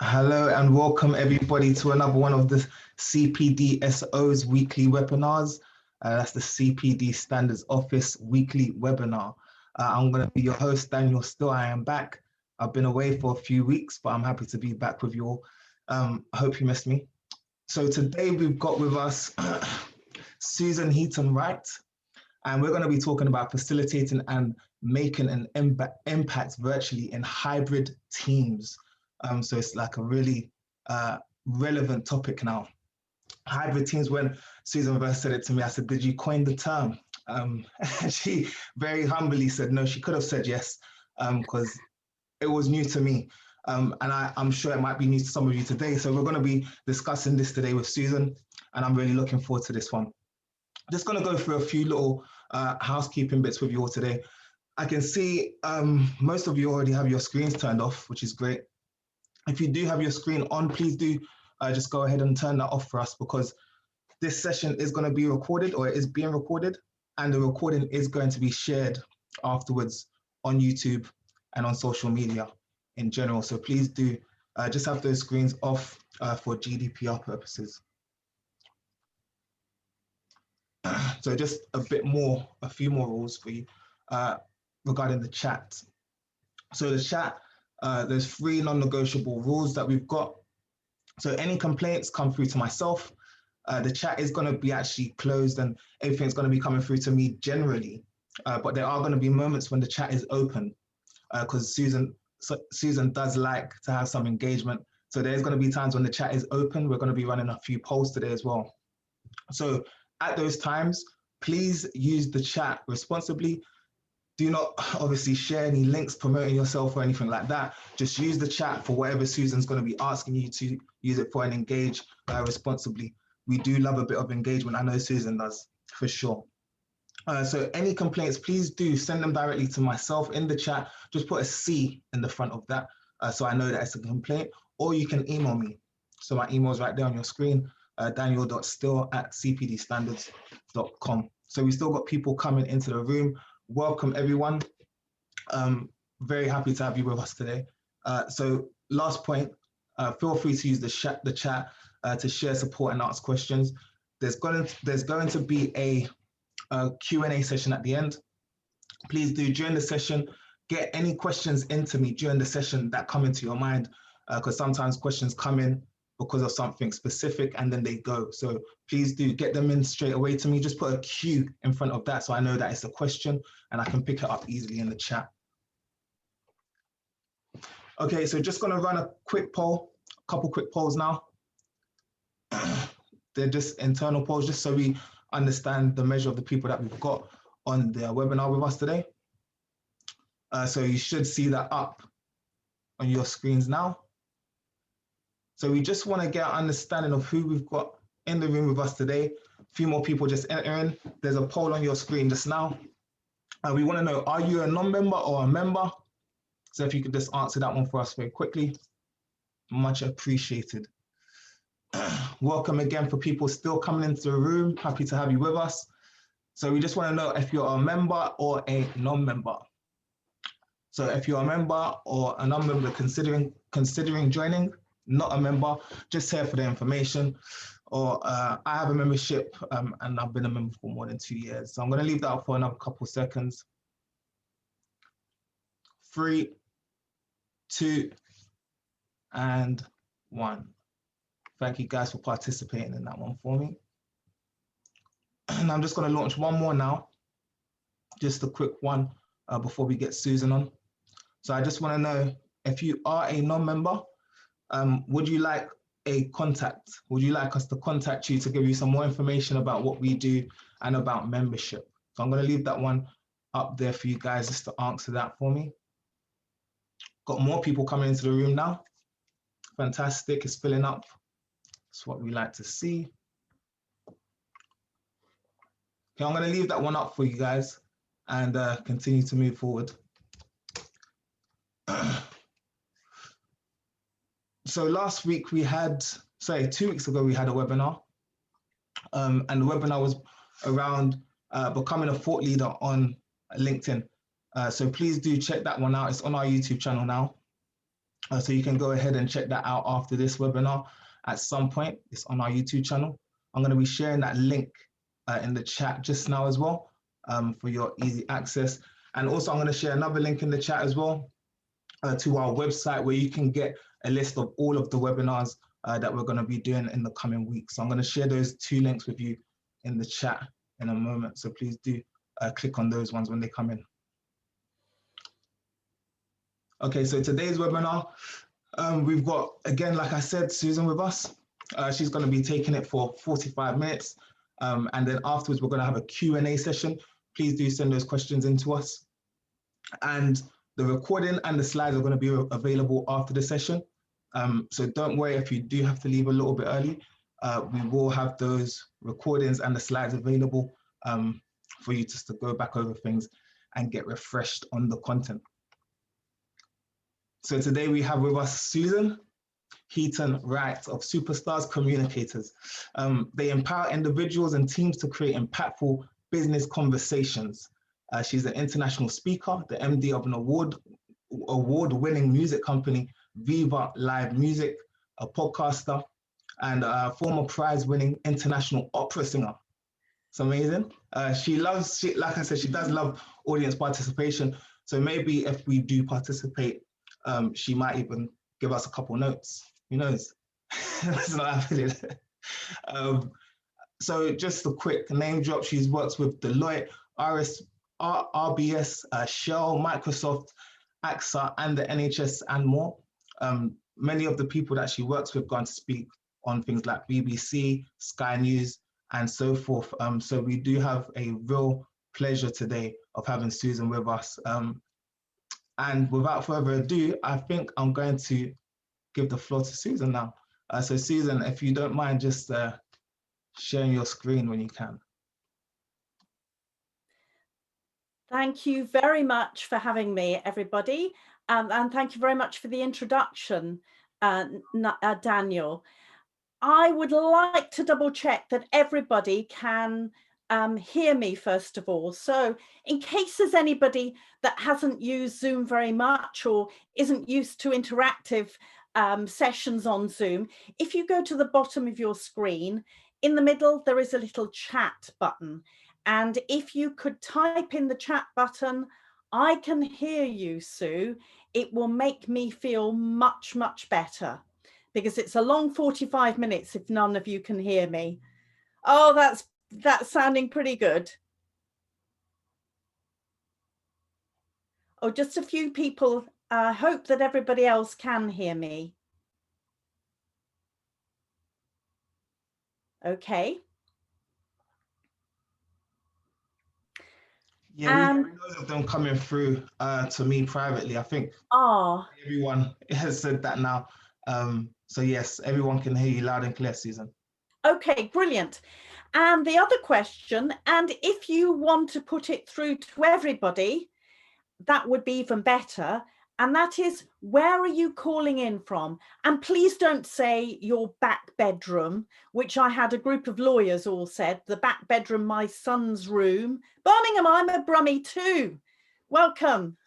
Hello and welcome everybody to another one of the CPDSO's weekly webinars. That's the CPD Standards Office weekly webinar. I'm going to be your host, Daniel Still. I am back. I've been away for a few weeks, but I'm happy to be back with you all. I hope you missed me. So today we've got with us Susan Heaton-Wright, and we're going to be talking about facilitating and making an impact virtually in hybrid teams. So it's like a really relevant topic now. Hybrid teams, when Susan first said it to me, I said, did you coin the term? And she very humbly said, no, she could have said yes, because it was new to me. And I'm sure it might be new to some of you today. So we're going to be discussing this today with Susan, and I'm really looking forward to this one. Just going to go through a few little housekeeping bits with you all today. I can see most of you already have your screens turned off, which is great. If you do have your screen on, please do just go ahead and turn that off for us, because this session is going to be recorded, or it is being recorded, and the recording is going to be shared afterwards on YouTube and on social media in general. So please do just have those screens off for GDPR purposes. So just a few more rules for you regarding the chat. So the chat, there's 3 non-negotiable rules that we've got. So any complaints come through to myself. The chat is going to be actually closed and everything's going to be coming through to me generally. But there are going to be moments when the chat is open, because Susan does like to have some engagement. So there's going to be times when the chat is open. We're going to be running a few polls today as well. So at those times, please use the chat responsibly. Do not obviously share any links promoting yourself or anything like that. Just use the chat for whatever Susan's going to be asking you to use it for, and engage responsibly. We do love a bit of engagement. I know Susan does, for sure. So any complaints, please do send them directly to myself in the chat. Just put a C in the front of that so I know that it's a complaint, or you can email me. So my email is right there on your screen, daniel.still@cpdstandards.com. So we still got people coming into the room. Welcome everyone. Very happy to have you with us today. So last point, feel free to use the chat to share support and ask questions. There's going to be a Q&A session at the end. Please do, during the session, get any questions into me during the session that come into your mind, because sometimes questions come in because of something specific and then they go. So please do get them in straight away to me. Just put a Q in front of that so I know that it's a question and I can pick it up easily in the chat. Okay, so just gonna run a quick poll, a couple quick polls now. They're just internal polls, just so we understand the measure of the people that we've got on the webinar with us today. So you should see that up on your screens now. So we just want to get an understanding of who we've got in the room with us today. A few more people just entering. There's a poll on your screen just now. We want to know, are you a non-member or a member? So if you could just answer that one for us very quickly, much appreciated. Welcome again for people still coming into the room. Happy to have you with us. So we just want to know if you're a member or a non-member. So if you're a member or a non-member considering joining, not a member, just here for the information, or I have a membership and I've been a member for more than 2 years. So I'm going to leave that up for another couple seconds. 3, 2, and 1. Thank you guys for participating in that one for me. And I'm just going to launch one more now, just a quick one before we get Susan on. So I just want to know, if you are a non-member, would you like a contact? Would you like us to contact you to give you some more information about what we do and about membership? So I'm going to leave that one up there for you guys just to answer that for me. Got more people coming into the room now. Fantastic, it's filling up. That's what we like to see. Okay, I'm going to leave that one up for you guys and continue to move forward. So last week we had, 2 weeks ago, we had a webinar. And the webinar was around becoming a thought leader on LinkedIn. So please do check that one out. It's on our YouTube channel now. So you can go ahead and check that out after this webinar at some point. It's on our YouTube channel. I'm going to be sharing that link in the chat just now as well, for your easy access. And also I'm going to share another link in the chat as well to our website, where you can get a list of all of the webinars that we're going to be doing in the coming weeks. So I'm going to share those 2 links with you in the chat in a moment. So please do click on those ones when they come in. Okay, so today's webinar, we've got, again, like I said, Susan with us. She's going to be taking it for 45 minutes. And then afterwards, we're going to have a Q&A session. Please do send those questions in to us. And the recording and the slides are going to be available after the session. So don't worry if you do have to leave a little bit early. We will have those recordings and the slides available for you just to go back over things and get refreshed on the content. So today we have with us Susan, Heaton-Wright of Superstar Communicators. They empower individuals and teams to create impactful business conversations. She's an international speaker, the MD of an award-winning music company, Viva Live Music, a podcaster, and a former prize-winning international opera singer. It's amazing. Like I said, she does love audience participation. So maybe if we do participate, she might even give us a couple notes. Who knows? That's not happening. So just a quick name drop. She's worked with Deloitte, RBS, Shell, Microsoft, AXA, and the NHS, and more. Many of the people that she works with go on to speak on things like BBC, Sky News, and so forth. So we do have a real pleasure today of having Susan with us. And without further ado, I think I'm going to give the floor to Susan now. So Susan, if you don't mind just sharing your screen when you can. Thank you very much for having me, everybody. And thank you very much for the introduction, Daniel. I would like to double check that everybody can hear me, first of all. So in case there's anybody that hasn't used Zoom very much or isn't used to interactive sessions on Zoom, if you go to the bottom of your screen, in the middle, there is a little chat button. And if you could type in the chat button, I can hear you, Sue, it will make me feel much, much better, because it's a long 45 minutes if none of you can hear me. Oh, that's sounding pretty good. Oh, just a few people. I hope that everybody else can hear me. Okay. Yeah, we have loads of them coming through to me privately. I think everyone has said that now. So yes, everyone can hear you loud and clear, Susan. Okay, brilliant. And the other question, and if you want to put it through to everybody, that would be even better. And that is, where are you calling in from? And please don't say your back bedroom, which I had a group of lawyers all said, the back bedroom, my son's room. Birmingham, I'm a Brummie too. Welcome.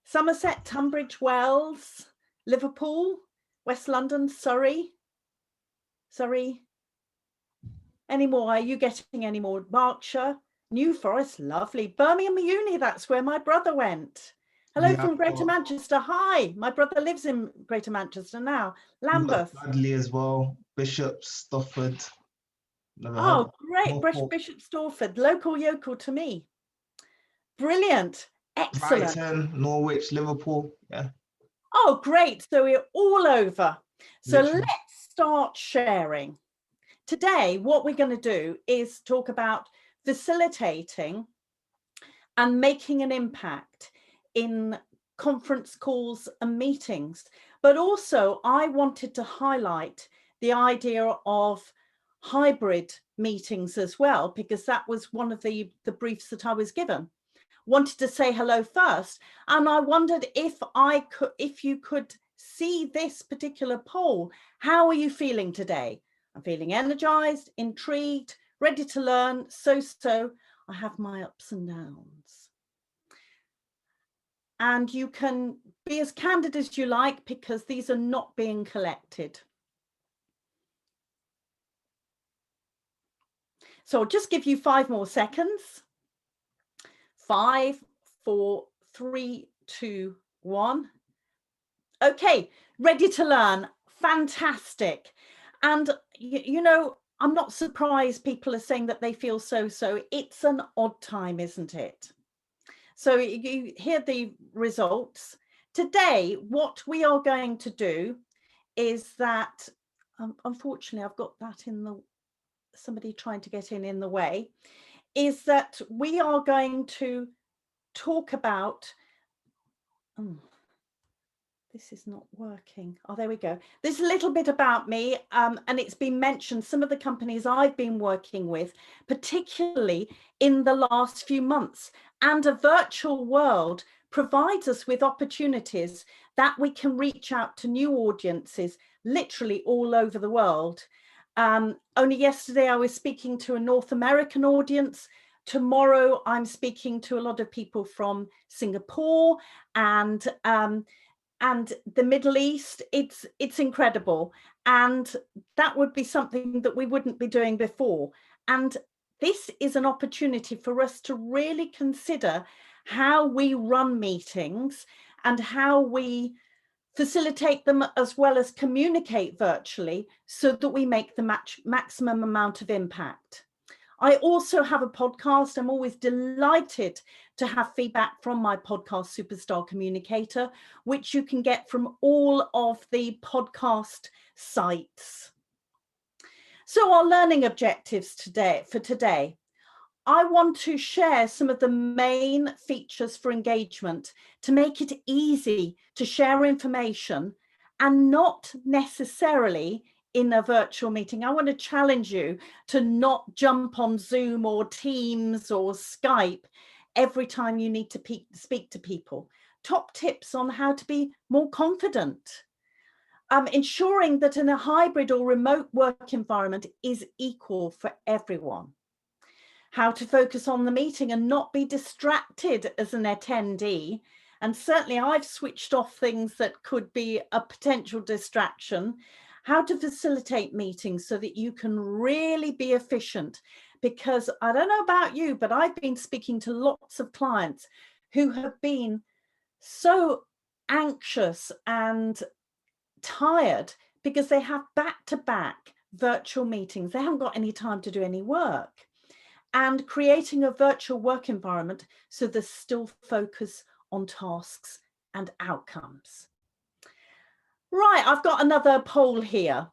Somerset, Tunbridge Wells, Liverpool, West London, Surrey. Any more? Are you getting any more? Berkshire, New Forest, lovely. Birmingham Uni, that's where my brother went. Hello from Greater Manchester. Hi, my brother lives in Greater Manchester now. Lambeth. Dudley as well, Bishop Stortford. Oh, great, Bishop Stortford, local yokel to me. Brilliant, excellent. Brighton, Norwich, Liverpool, yeah. Oh, great, so we're all over. So let's start sharing. Today, what we're going to do is talk about facilitating and making an impact in conference calls and meetings. But also, I wanted to highlight the idea of hybrid meetings as well, because that was one of the briefs that I was given. Wanted to say hello first, and I wondered if you could see this particular poll. How are you feeling today? I'm feeling energized, intrigued, ready to learn. So I have my ups and downs. And you can be as candid as you like, because these are not being collected. So I'll just give you 5 more seconds. 5, 4, 3, 2, 1. Okay, ready to learn. Fantastic. And you know, I'm not surprised people are saying that they feel so. It's an odd time, isn't it? So you hear the results. Today, what we are going to do is that, unfortunately, I've got that in the, somebody trying to get in the way, is that we are going to talk about, this is not working. Oh, there we go. There's a little bit about me, and it's been mentioned, some of the companies I've been working with, particularly in the last few months. And a virtual world provides us with opportunities that we can reach out to new audiences, literally all over the world. Only yesterday I was speaking to a North American audience. Tomorrow I'm speaking to a lot of people from Singapore and the Middle East. It's incredible, and that would be something that we wouldn't be doing before. And this is an opportunity for us to really consider how we run meetings and how we facilitate them, as well as communicate virtually, so that we make the maximum amount of impact. I also have a podcast. I'm always delighted to have feedback from my podcast, Superstar Communicator, which you can get from all of the podcast sites. So our learning objectives for today, I want to share some of the main features for engagement to make it easy to share information, and not necessarily in a virtual meeting. I want to challenge you to not jump on Zoom or Teams or Skype every time you need to speak to people. Top tips on how to be more confident. Ensuring that in a hybrid or remote work environment is equal for everyone. How to focus on the meeting and not be distracted as an attendee. And certainly I've switched off things that could be a potential distraction. How to facilitate meetings so that you can really be efficient. Because I don't know about you, but I've been speaking to lots of clients who have been so anxious and tired because they have back-to-back virtual meetings. They haven't got any time to do any work. And creating a virtual work environment so there's still focus on tasks and outcomes. Right, I've got another poll here.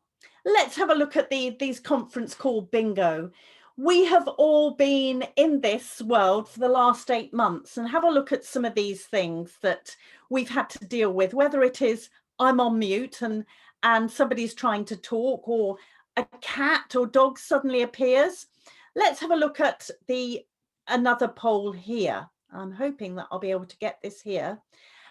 Let's have a look at these conference call bingo. We have all been in this world for the last 8 months, and have a look at some of these things that we've had to deal with, whether it is I'm on mute and somebody's trying to talk, or a cat or dog suddenly appears. Let's have a look at another poll here. I'm hoping that I'll be able to get this here.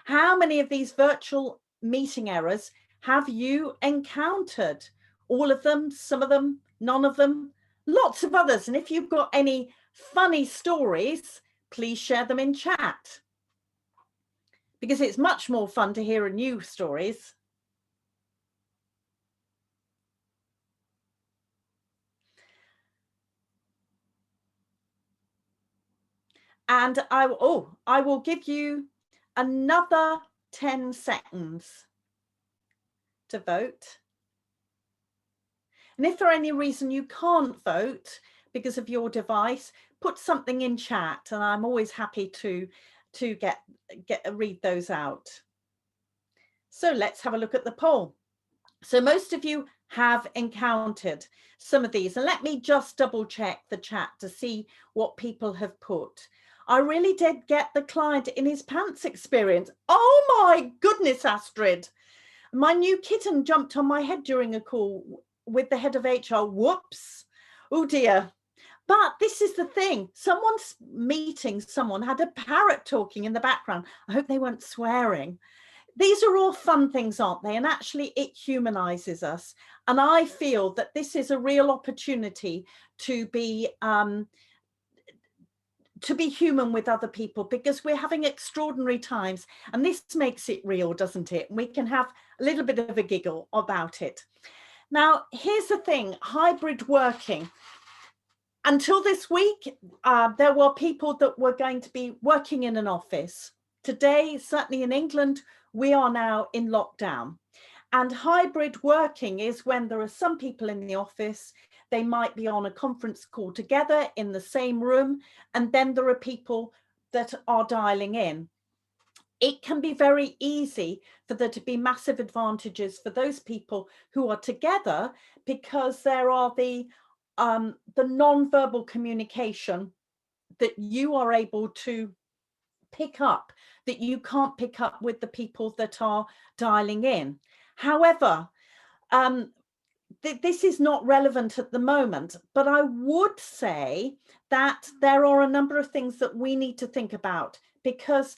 How many of these virtual meeting errors have you encountered? All of them, some of them, none of them, lots of others. And if you've got any funny stories, please share them in chat, because it's much more fun to hear new stories. And I will give you another 10 seconds to vote. And if for any reason you can't vote because of your device, put something in chat, and I'm always happy to read those out. So let's have a look at the poll. So most of you have encountered some of these, and let me just double check the chat to see what people have put. I really did get the client in his pants experience. Oh my goodness, Astrid. My new kitten jumped on my head during a call with the head of HR. Whoops. Oh dear. But this is the thing. Someone's meeting, someone had a parrot talking in the background. I hope they weren't swearing. These are all fun things, aren't they? And actually it humanizes us. And I feel that this is a real opportunity to be to be human with other people, because we're having extraordinary times, and this makes it real, doesn't it? We can have a little bit of a giggle about it. Now, here's the thing, hybrid working. Until this week, there were people that were going to be working in an office. Today, certainly in England, we are now in lockdown. And hybrid working is when there are some people in the office, they might be on a conference call together in the same room, and then there are people that are dialing in. It can be very easy for there to be massive advantages for those people who are together, because there are the non-verbal communication that you are able to pick up that you can't pick up with the people that are dialing in. However, this is not relevant at the moment, but I would say that there are a number of things that we need to think about, because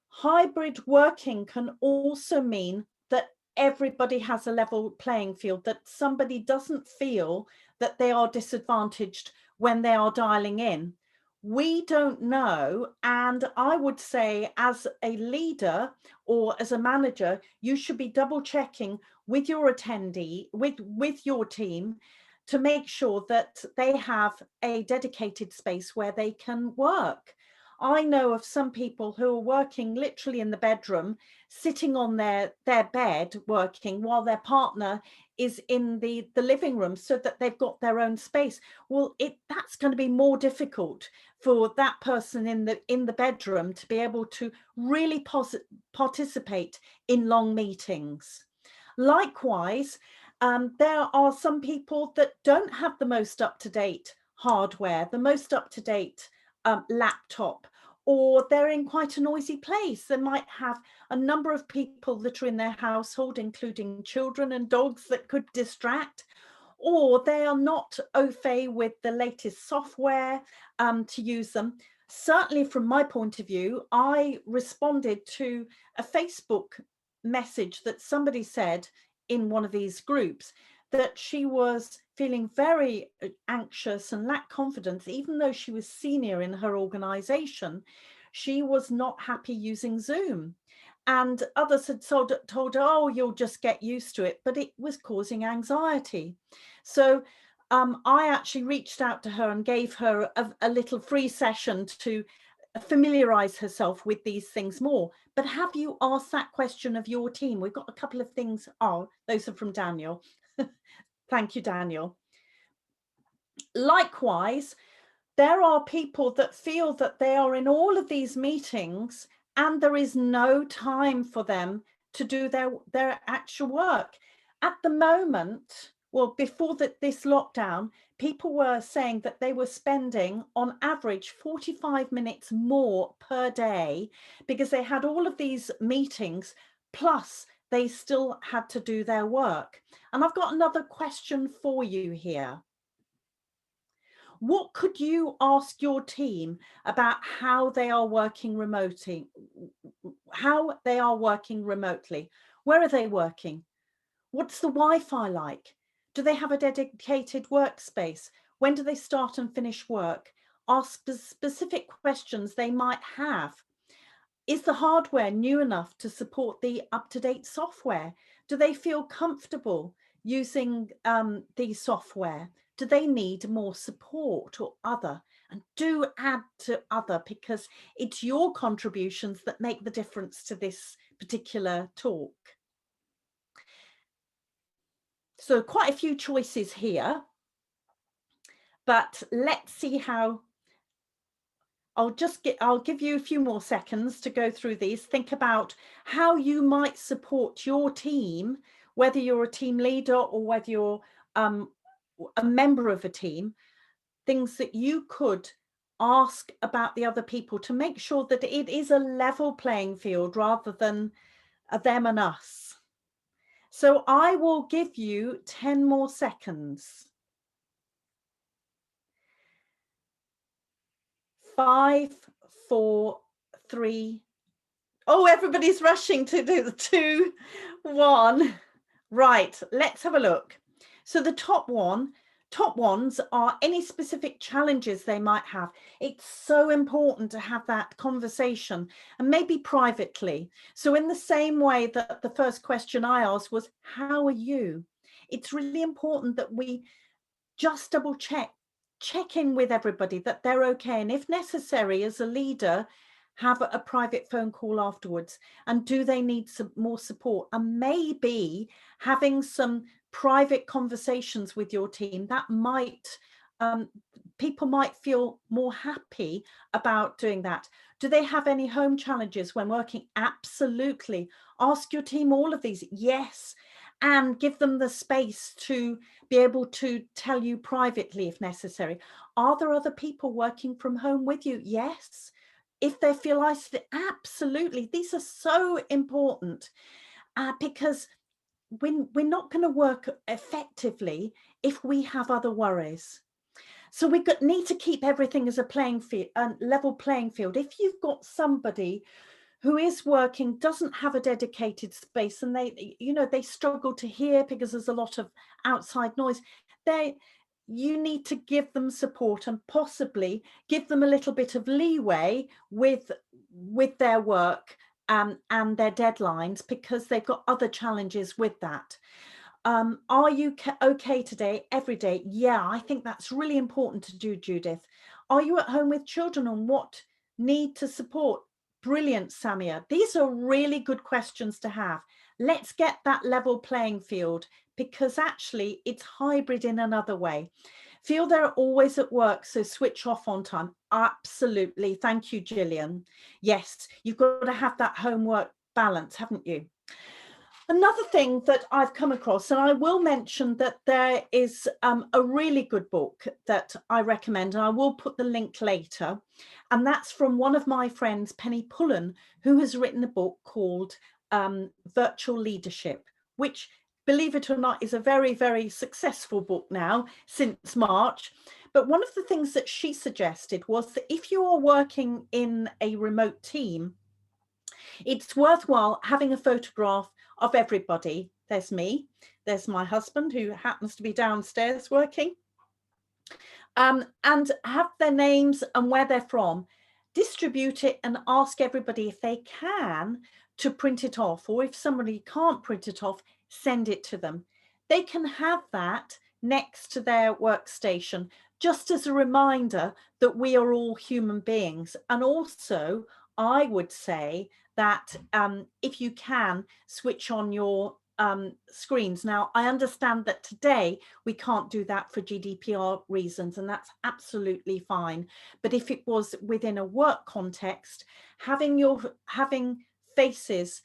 hybrid working can also mean that everybody has a level playing field, that somebody doesn't feel that they are disadvantaged when they are dialing in. We don't know, and I would say as a leader or as a manager, you should be double checking with your attendee, with your team, to make sure that they have a dedicated space where they can work. I know of some people who are working literally in the bedroom, sitting on their bed working, while their partner is in the living room, so that they've got their own space. Well, that's going to be more difficult for that person in the bedroom to be able to really participate in long meetings. Likewise, there are some people that don't have the most up-to-date hardware, the most up-to-date laptop, or they're in quite a noisy place. They might have a number of people that are in their household, including children and dogs, that could distract, or they are not au fait with the latest software to use them. Certainly from my point of view, I responded to a Facebook message that somebody said in one of these groups, that she was feeling very anxious and lacked confidence, even though she was senior in her organization. She was not happy using Zoom. And others had told her, oh, you'll just get used to it, but it was causing anxiety. So I actually reached out to her and gave her a little free session to familiarize herself with these things more. But have you asked that question of your team? We've got a couple of things. Oh, those are from Daniel. Thank you, Daniel. Likewise, there are people that feel that they are in all of these meetings and there is no time for them to do their actual work. At the moment, well, before this lockdown, people were saying that they were spending on average 45 minutes more per day, because they had all of these meetings, plus they still had to do their work. And I've got another question for you here. What could you ask your team about how they are working remotely? How they are working remotely? Where are they working? What's the Wi-Fi like? Do they have a dedicated workspace? When do they start and finish work? Ask specific questions they might have. Is the hardware new enough to support the up-to-date software? Do they feel comfortable using the software? Do they need more support or other? And do add to other, because it's your contributions that make the difference to this particular talk. So quite a few choices here, but let's see how. I'll give you a few more seconds to go through these. Think about how you might support your team, whether you're a team leader or whether you're a member of a team, things that you could ask about the other people to make sure that it is a level playing field rather than a them and us. So I will give you 10 more seconds. 5, 4, 3. Oh, everybody's rushing to do the 2, 1. Right, let's have a look. So the top one, top ones are any specific challenges they might have. It's so important to have that conversation, and maybe privately. So in the same way that the first question I asked was, how are you? It's really important that we just double check in with everybody that they're okay. And if necessary, as a leader, have a private phone call afterwards. And do they need some more support? And maybe having some private conversations with your team that might, people might feel more happy about doing that. Do they have any home challenges when working? Absolutely. Ask your team all of these. Yes. And give them the space to be able to tell you privately if necessary. Are there other people working from home with you? Yes. If they feel isolated, absolutely. These are so important because we're not going to work effectively if we have other worries. So we need to keep everything as a playing field, level playing field. If you've got somebody who is working, doesn't have a dedicated space, and they struggle to hear because there's a lot of outside noise, you need to give them support and possibly give them a little bit of leeway with their work and their deadlines, because they've got other challenges with that. Are you okay today, every day? Yeah, I think that's really important to do, Judith. Are you at home with children, and what need to support? Brilliant, Samia. These are really good questions to have. Let's get that level playing field, because actually it's hybrid in another way. Feel they're always at work, so switch off on time. Absolutely. Thank you, Gillian. Yes, you've got to have that homework balance, haven't you? Another thing that I've come across, and I will mention that there is a really good book that I recommend, and I will put the link later, and that's from one of my friends, Penny Pullen, who has written a book called Virtual Leadership, which, believe it or not, is a very, very successful book now since March. But one of the things that she suggested was that if you are working in a remote team, it's worthwhile having a photograph of everybody. There's me, there's my husband, who happens to be downstairs working, and have their names and where they're from. Distribute it and ask everybody if they can to print it off, or if somebody can't print it off, send it to them. They can have that next to their workstation, just as a reminder that we are all human beings. And also, I would say that if you can, switch on your screens. Now, I understand that today we can't do that for GDPR reasons, and that's absolutely fine. But if it was within a work context, having faces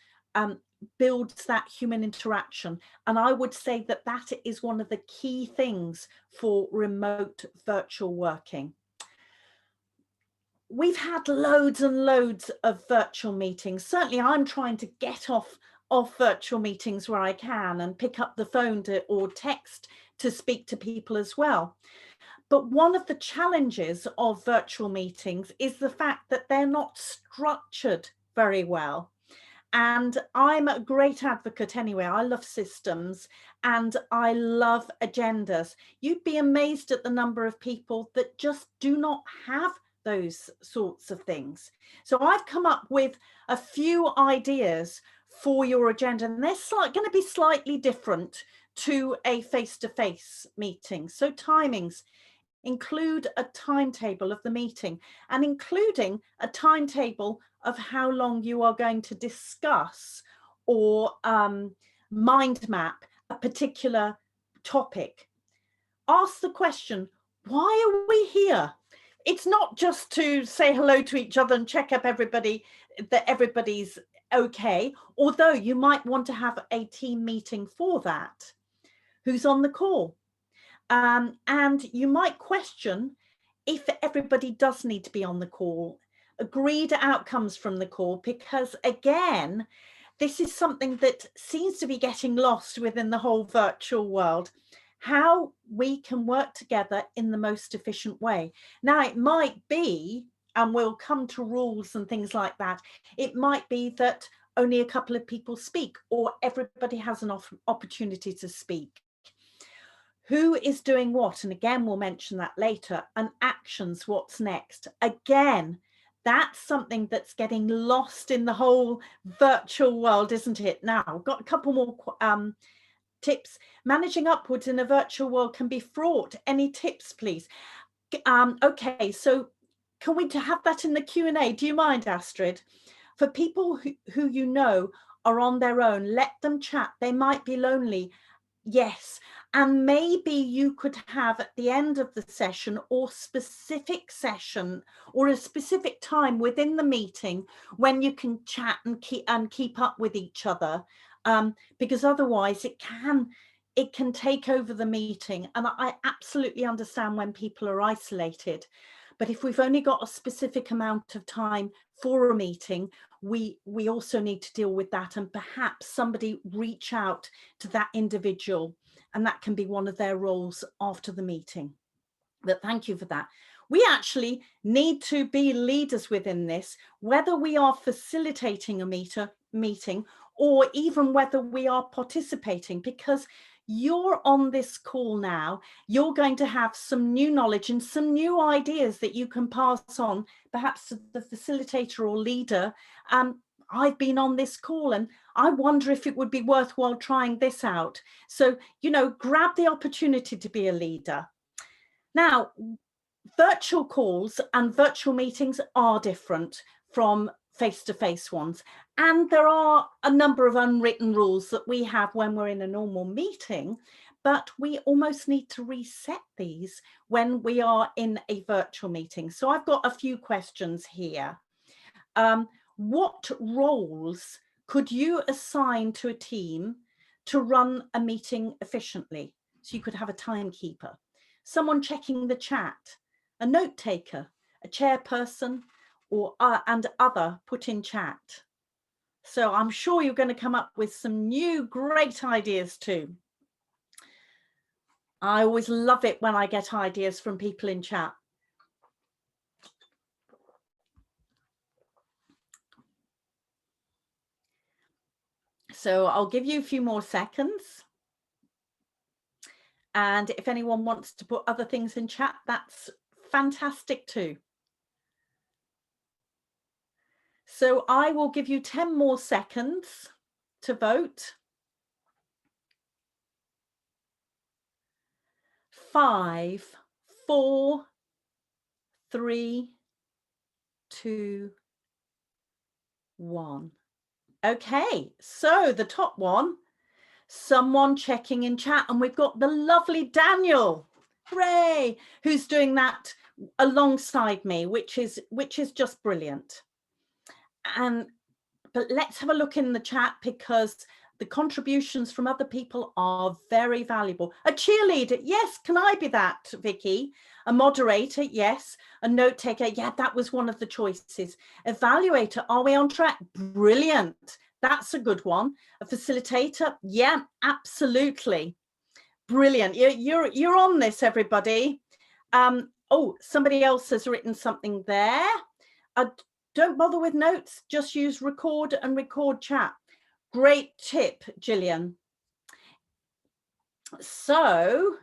builds that human interaction. And I would say that that is one of the key things for remote virtual working. We've had loads and loads of virtual meetings. Certainly I'm trying to get off virtual meetings where I can and pick up the phone or text to speak to people as well. But one of the challenges of virtual meetings is the fact that they're not structured very well. And I'm a great advocate anyway. I love systems and I love agendas. You'd be amazed at the number of people that just do not have those sorts of things. So I've come up with a few ideas for your agenda, and they're going to be slightly different to a face-to-face meeting. So timings: include a timetable of the meeting, and including a timetable of how long you are going to discuss or mind map a particular topic. Ask the question, why are we here? It's not just to say hello to each other and check up everybody, that everybody's okay, although you might want to have a team meeting for that. Who's on the call? And you might question if everybody does need to be on the call. Agreed outcomes from the call, because again, this is something that seems to be getting lost within the whole virtual world. How we can work together in the most efficient way. Now, it might be, and we'll come to rules and things like that, it might be that only a couple of people speak, or everybody has an opportunity to speak. who is doing what, and again we'll mention that later, and actions, what's next. Again, that's something that's getting lost in the whole virtual world, isn't it? Now, I've got a couple more tips. Managing upwards in a virtual world can be fraught. Any tips, please? Okay, so can we have that in the Q&A? Do you mind, Astrid? For people who you know are on their own, let them chat. They might be lonely. Yes, and maybe you could have at the end of the session or specific session or a specific time within the meeting when you can chat and keep up with each other, because otherwise it can take over the meeting. And I absolutely understand when people are isolated, but if we've only got a specific amount of time for a meeting, we also need to deal with that, and perhaps somebody reach out to that individual, and that can be one of their roles after the meeting. But thank you for that. We actually need to be leaders within this, whether we are facilitating a meeting or even whether we are participating, because you're on this call now, you're going to have some new knowledge and some new ideas that you can pass on, perhaps to the facilitator or leader. I've been on this call and I wonder if it would be worthwhile trying this out. So, you know, grab the opportunity to be a leader. Now, virtual calls and virtual meetings are different from face-to-face ones. And there are a number of unwritten rules that we have when we're in a normal meeting, but we almost need to reset these when we are in a virtual meeting. So I've got a few questions here. What roles could you assign to a team to run a meeting efficiently? So you could have a timekeeper, someone checking the chat, a note taker, a chairperson, or and other put in chat. So I'm sure you're going to come up with some new great ideas too. I always love it when I get ideas from people in chat. So I'll give you a few more seconds. And if anyone wants to put other things in chat, that's fantastic too. So I will give you 10 more seconds to vote. 5, 4, 3, 2, 1. Okay, so the top one, someone checking in chat, and we've got the lovely Daniel, hooray, who's doing that alongside me, which is just brilliant. But let's have a look in the chat, because the contributions from other people are very valuable. A cheerleader, yes, can I be that, Vicky? A moderator, yes. A note taker, yeah, that was one of the choices. Evaluator, are we on track? Brilliant, that's a good one. A facilitator, yeah, absolutely. Brilliant, you're on this, everybody. Oh, somebody else has written something there. Don't bother with notes, just use record and record chat. Great tip, Gillian. So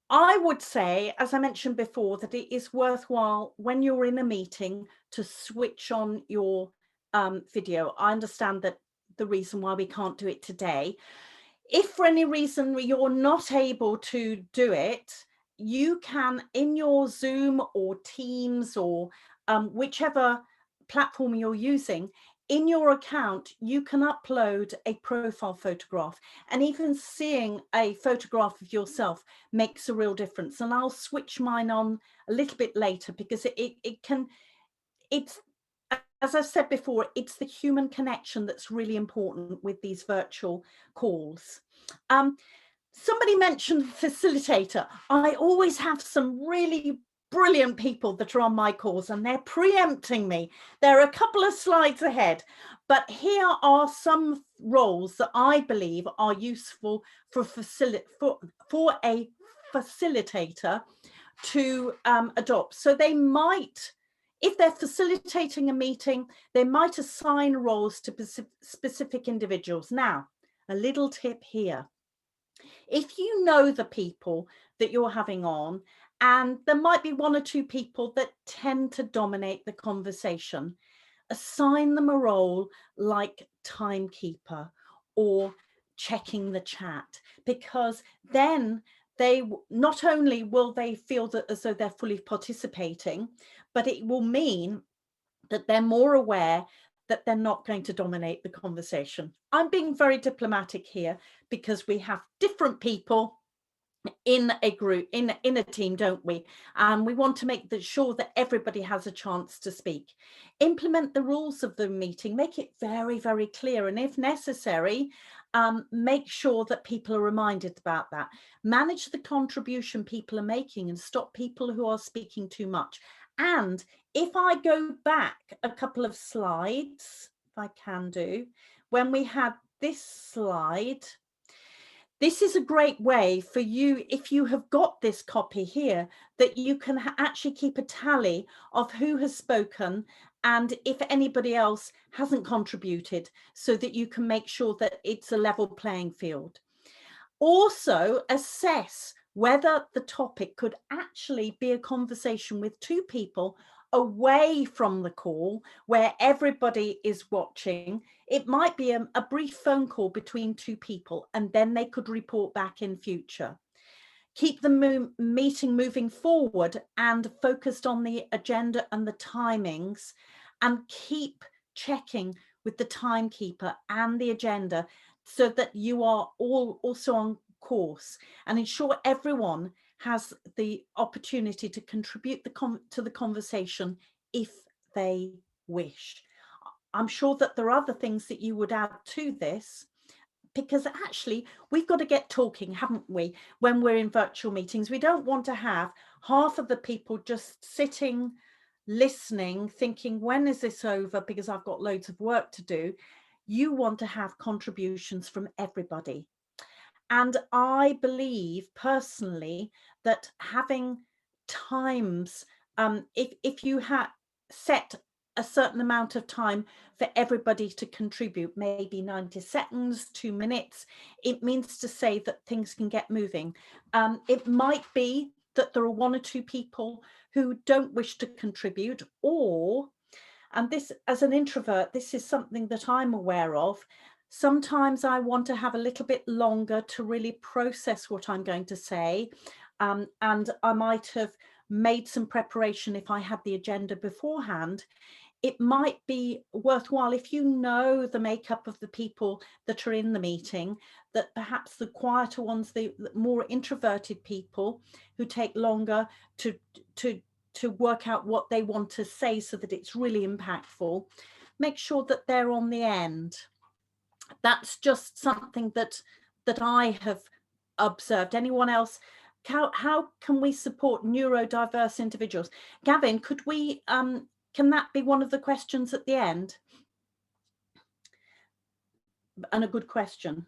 I would say, as I mentioned before, that it is worthwhile when you're in a meeting to switch on your video. I understand that the reason why we can't do it today. If for any reason you're not able to do it, you can, in your Zoom or Teams or whichever platform you're using, in your account, you can upload a profile photograph, and even seeing a photograph of yourself makes a real difference. And I'll switch mine on a little bit later, because it's, as I've said before, it's the human connection that's really important with these virtual calls. Somebody mentioned facilitator. I always have some really brilliant people that are on my calls, and they're preempting me. There are a couple of slides ahead, but here are some roles that I believe are useful for a facilitator to adopt. So they might, if they're facilitating a meeting, they might assign roles to specific individuals. Now, a little tip here. If you know the people that you're having on, and there might be one or two people that tend to dominate the conversation, assign them a role like timekeeper or checking the chat, because then they not only will they feel that as though they're fully participating, but it will mean that they're more aware that they're not going to dominate the conversation. I'm being very diplomatic here because we have different people in a group, in a team, don't we? And we want to make sure that everybody has a chance to speak. Implement the rules of the meeting, make it very, very clear, and if necessary, make sure that people are reminded about that. Manage the contribution people are making and stop people who are speaking too much. And if I go back a couple of slides, if I can do, when we had this slide, this is a great way for you, if you have got this copy here, that you can actually keep a tally of who has spoken and if anybody else hasn't contributed, so that you can make sure that it's a level playing field. Also, assess whether the topic could actually be a conversation with two people away from the call where everybody is watching. It might be a brief phone call between two people, and then they could report back in future. Keep the meeting moving forward and focused on the agenda and the timings, and keep checking with the timekeeper and the agenda so that you are all also on course, and ensure everyone has the opportunity to contribute to the conversation if they wish. I'm sure that there are other things that you would add to this, because actually we've got to get talking, haven't we, when we're in virtual meetings. We don't want to have half of the people just sitting, listening, thinking, when is this over, because I've got loads of work to do. You want to have contributions from everybody. And I believe personally that having times, if you set a certain amount of time for everybody to contribute, maybe 90 seconds, 2 minutes, it means to say that things can get moving. It might be that there are one or two people who don't wish to contribute, or, and this, as an introvert, this is something that I'm aware of, sometimes I want to have a little bit longer to really process what I'm going to say. And I might have made some preparation if I had the agenda beforehand. It might be worthwhile, if you know the makeup of the people that are in the meeting, that perhaps the quieter ones, the more introverted people who take longer to work out what they want to say so that it's really impactful, make sure that they're on the end. That's just something that I have observed. Anyone else? How can we support neurodiverse individuals? Gavin, could we, can that be one of the questions at the end? And a good question.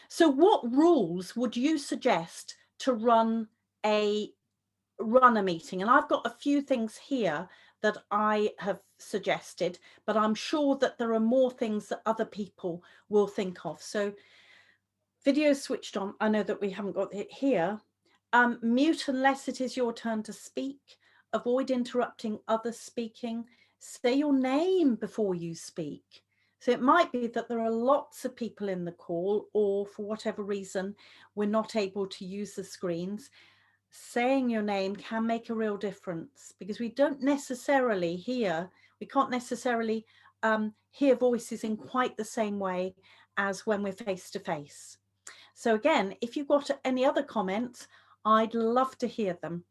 So what rules would you suggest to run a meeting? And I've got a few things here that I have suggested, but I'm sure that there are more things that other people will think of. So video switched on. I know that we haven't got it here. Mute unless it is your turn to speak. Avoid interrupting others speaking. Say your name before you speak. So it might be that there are lots of people in the call, or for whatever reason, we're not able to use the screens. Saying your name can make a real difference, because we don't necessarily hear, we can't necessarily hear voices in quite the same way as when we're face to face. So again, if you've got any other comments, I'd love to hear them.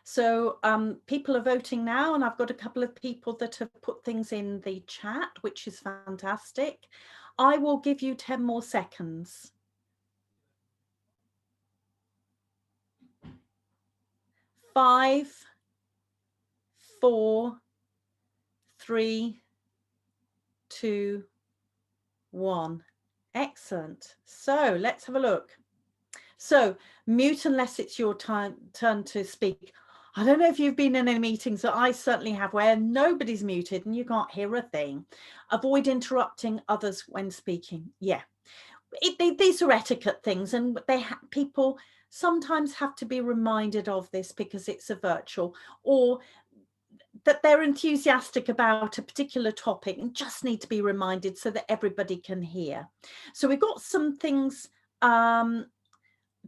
So people are voting now, and I've got a couple of people that have put things in the chat, which is fantastic. I will give you 10 more seconds. 5, 4, 3, 2, 1. Excellent. So let's have a look. So mute unless it's your turn to speak. I don't know if you've been in any meetings that I certainly have where nobody's muted and you can't hear a thing. Avoid interrupting others when speaking. Yeah, these are etiquette things, and people sometimes have to be reminded of this because it's a virtual, or that they're enthusiastic about a particular topic and just need to be reminded so that everybody can hear. So we've got some things.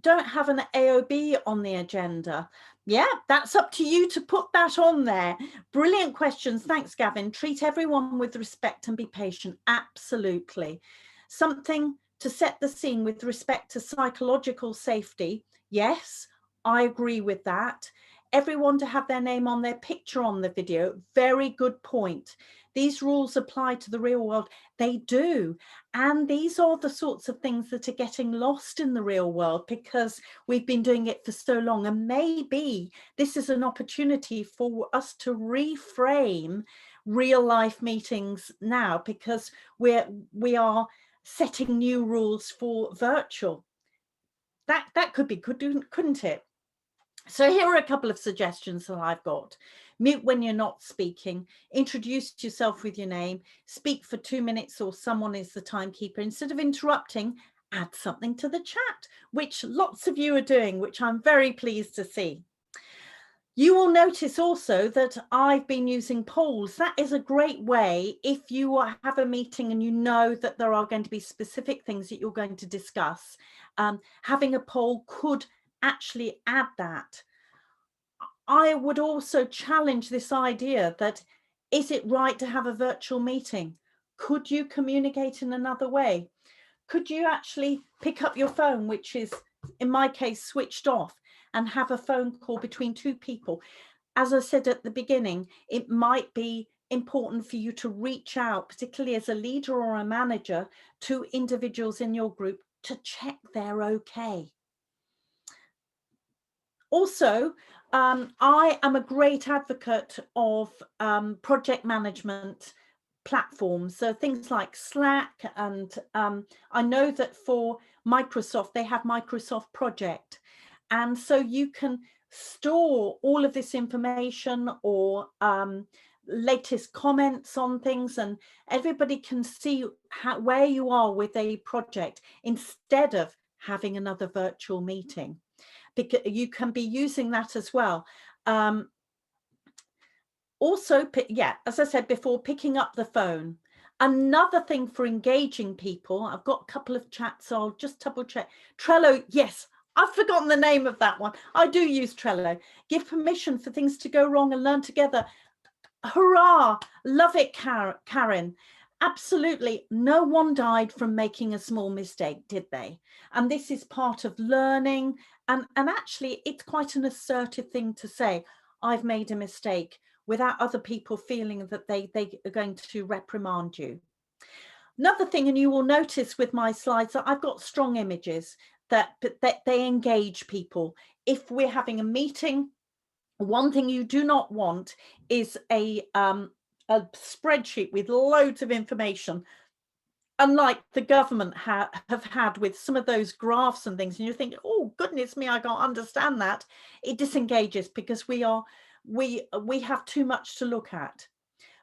Don't have an AOB on the agenda. Yeah, that's up to you to put that on there. Brilliant questions. Thanks, Gavin. Treat everyone with respect and be patient. Absolutely. Something to set the scene with respect to psychological safety. Yes, I agree with that. Everyone to have their name on their picture on the video. Very good point. These rules apply to the real world. They do. And these are the sorts of things that are getting lost in the real world because we've been doing it for so long. And maybe this is an opportunity for us to reframe real life meetings now, because we are setting new rules for virtual. That could be good, couldn't it? So here are a couple of suggestions that I've got. Mute when you're not speaking, introduce yourself with your name, speak for 2 minutes or someone is the timekeeper. Instead of interrupting, add something to the chat, which lots of you are doing, which I'm very pleased to see. You will notice also that I've been using polls. That is a great way if you have a meeting and you know that there are going to be specific things that you're going to discuss. Having a poll could actually add that. I would also challenge this idea that, is it right to have a virtual meeting? Could you communicate in another way? Could you actually pick up your phone, which is in my case switched off, and have a phone call between two people? As I said at the beginning, it might be important for you to reach out, particularly as a leader or a manager, to individuals in your group to check they're okay. Also, I am a great advocate of project management platforms, so things like Slack, and I know that for Microsoft, they have Microsoft Project, and so you can store all of this information or latest comments on things, and everybody can see where you are with a project instead of having another virtual meeting. Because you can be using that as well. Also, yeah, as I said before, picking up the phone. Another thing for engaging people, I've got a couple of chats, so I'll just double check. Trello, yes, I've forgotten the name of that one. I do use Trello. Give permission for things to go wrong and learn together. Hurrah, love it, Karen. Absolutely, no one died from making a small mistake, did they? And this is part of learning. And actually, it's quite an assertive thing to say, I've made a mistake, without other people feeling that they are going to reprimand you. Another thing, and you will notice with my slides, that I've got strong images that they engage people. If we're having a meeting, one thing you do not want is a spreadsheet with loads of information, unlike the government have had with some of those graphs and things, and you think, oh goodness me, I can't understand that. It disengages because we have too much to look at.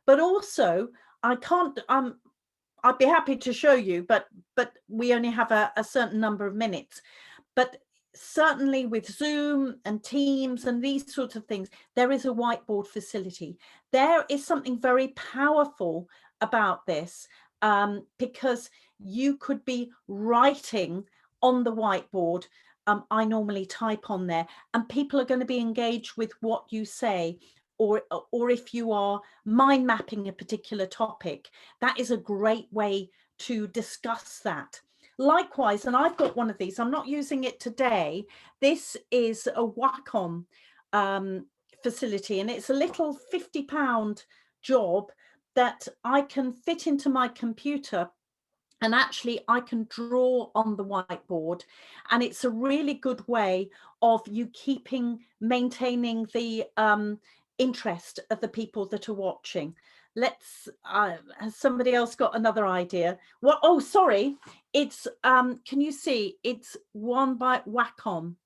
But also, I can't, I'd be happy to show you, but we only have a certain number of minutes. But certainly with Zoom and Teams and these sorts of things, there is a whiteboard facility. There is something very powerful about this, because you could be writing on the whiteboard. I normally type on there, and people are going to be engaged with what you say. Or if you are mind mapping a particular topic, that is a great way to discuss that. Likewise, and I've got one of these, I'm not using it today. This is a Wacom facility, and it's a little £50 job that I can fit into my computer, and actually I can draw on the whiteboard, and it's a really good way of you maintaining the interest of the people that are watching. Let's has somebody else got another idea? What? Oh, sorry, it's can you see, it's one by Wacom.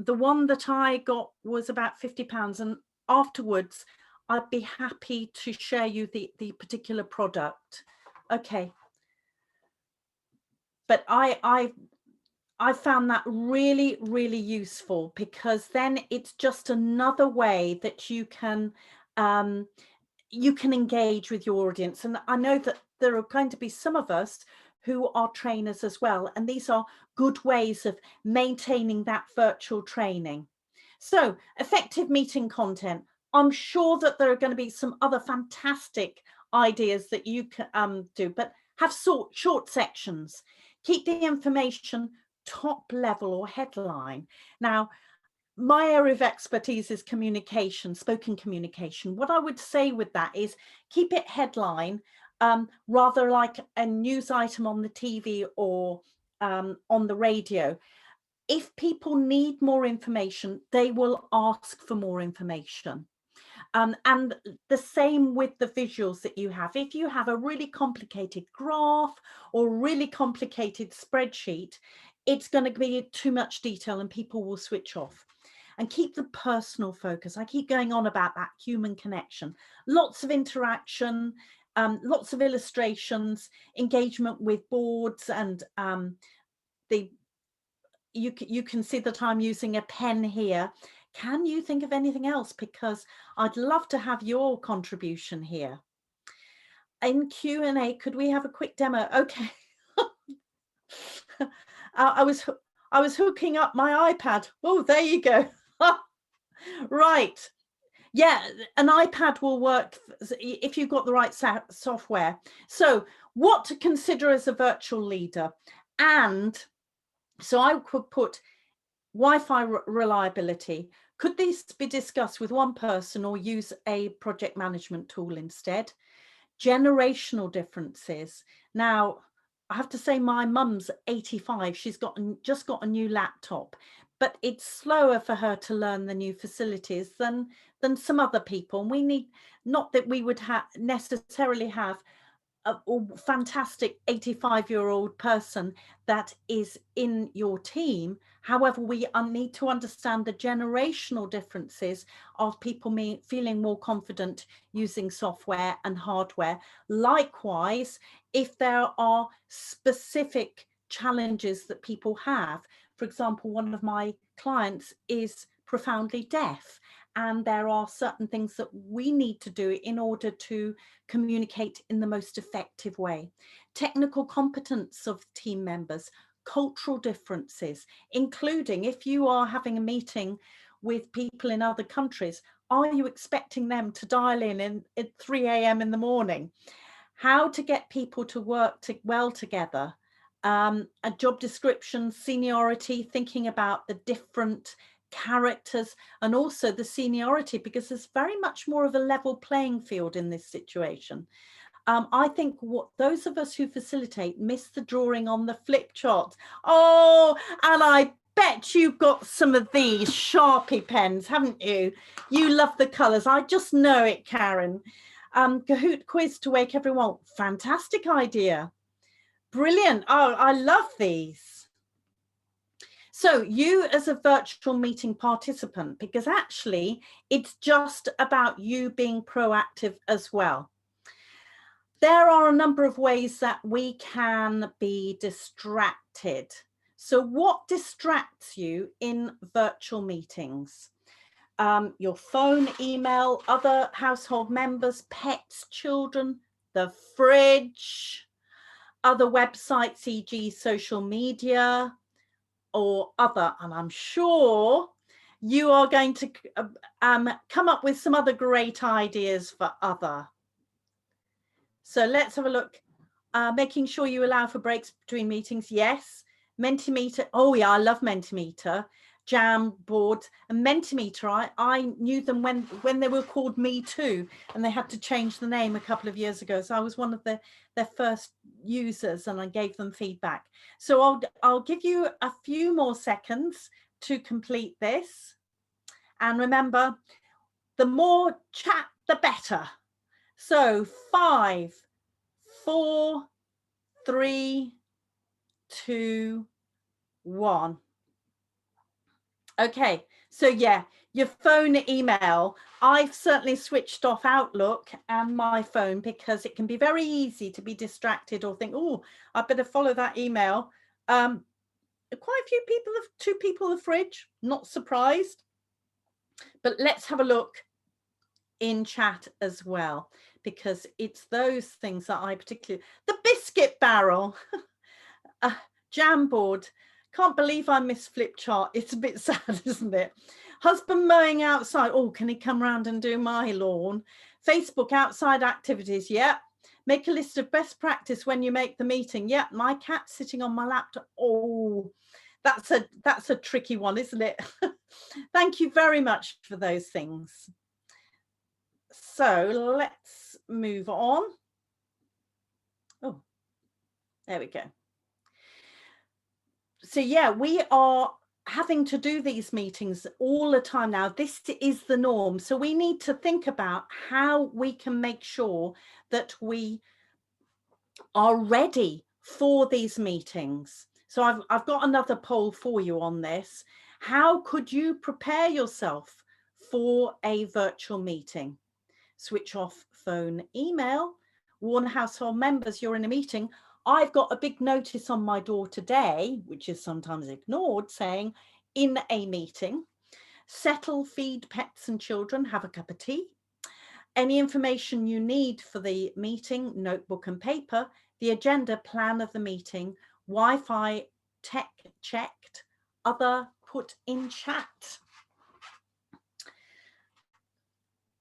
the one that I got was about £50, and afterwards I'd be happy to share you the particular product. Okay. But I found that really, really useful, because then it's just another way that you can engage with your audience. And I know that there are going to be some of us who are trainers as well, and these are good ways of maintaining that virtual training. So effective meeting content. I'm sure that there are going to be some other fantastic ideas that you can do, but have short sections. Keep the information top level or headline. Now, my area of expertise is communication, spoken communication. What I would say with that is keep it headline, rather like a news item on the TV or on the radio. If people need more information, they will ask for more information. And the same with the visuals that you have. If you have a really complicated graph or really complicated spreadsheet, it's going to be too much detail and people will switch off. And keep the personal focus. I keep going on about that human connection. Lots of interaction, lots of illustrations, engagement with boards, and you can see that I'm using a pen here. Can you think of anything else? Because I'd love to have your contribution here. In Q&A, could we have a quick demo? Okay. I was hooking up my iPad. Oh, there you go. Right. Yeah, an iPad will work if you've got the right software. So what to consider as a virtual leader? And so I could put Wi-Fi reliability. Could these be discussed with one person or use a project management tool instead? Generational differences. Now, I have to say my mum's 85. She's just got a new laptop, but it's slower for her to learn the new facilities than some other people. And we need, not that we would necessarily have a fantastic 85-year-old person that is in your team. However, we need to understand the generational differences of people feeling more confident using software and hardware. Likewise, if there are specific challenges that people have, for example, one of my clients is profoundly deaf, and there are certain things that we need to do in order to communicate in the most effective way. Technical competence of team members, cultural differences, including if you are having a meeting with people in other countries, are you expecting them to dial in at 3 a.m. in the morning? How to get people to work well together. A job description, seniority, thinking about the different characters and also the seniority, because there's very much more of a level playing field in this situation. I think what those of us who facilitate miss the drawing on the flip chart. Oh, and I bet you've got some of these Sharpie pens, haven't you? You love the colors. I just know it, Karen. Kahoot quiz to wake everyone. Fantastic idea. Brilliant. Oh, I love these. So you as a virtual meeting participant, because actually it's just about you being proactive as well. There are a number of ways that we can be distracted. So what distracts you in virtual meetings? Your phone, email, other household members, pets, children, the fridge, other websites, e.g. social media, or other, and I'm sure you are going to come up with some other great ideas for other. So let's have a look. Making sure you allow for breaks between meetings. Yes. Mentimeter. Oh yeah, I love Mentimeter. Jamboard and Mentimeter. I knew them when they were called Me Too, and they had to change the name a couple of years ago. So I was one of their first users, and I gave them feedback. So I'll give you a few more seconds to complete this. And remember, the more chat, the better. So 5, 4, 3, 2, 1. Okay, so yeah, your phone, email. I've certainly switched off Outlook and my phone because it can be very easy to be distracted or think, oh, I better follow that email. Quite a few people have, 2 people in the fridge, not surprised. But let's have a look in chat as well, because it's those things that I particularly, the biscuit barrel, Jamboard. Can't believe I missed flip chart. It's a bit sad, isn't it? Husband mowing outside. Oh, can he come round and do my lawn? Facebook outside activities. Yep. Make a list of best practice when you make the meeting. Yep. My cat's sitting on my laptop. Oh, that's a tricky one, isn't it? Thank you very much for those things. So let's move on. Oh, there we go. So yeah, we are having to do these meetings all the time now. This is the norm. So we need to think about how we can make sure that we are ready for these meetings. So I've got another poll for you on this. How could you prepare yourself for a virtual meeting? Switch off phone, email, warn household members you're in a meeting. I've got a big notice on my door today, which is sometimes ignored, saying in a meeting. Settle, feed pets and children, have a cup of tea. Any information you need for the meeting, notebook and paper, the agenda, plan of the meeting, Wi-Fi, tech checked, other put in chat.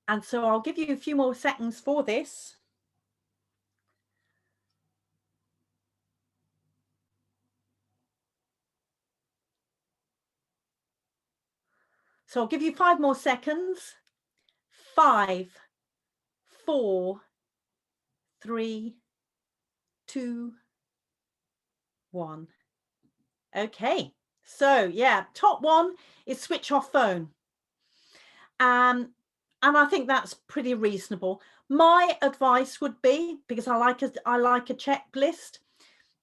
And so I'll give you a few more seconds for this. So I'll give you 5 more seconds. 5, 4, 3, 2, 1. Okay, so yeah, top one is switch off phone. And I think that's pretty reasonable. My advice would be, because I like a checklist,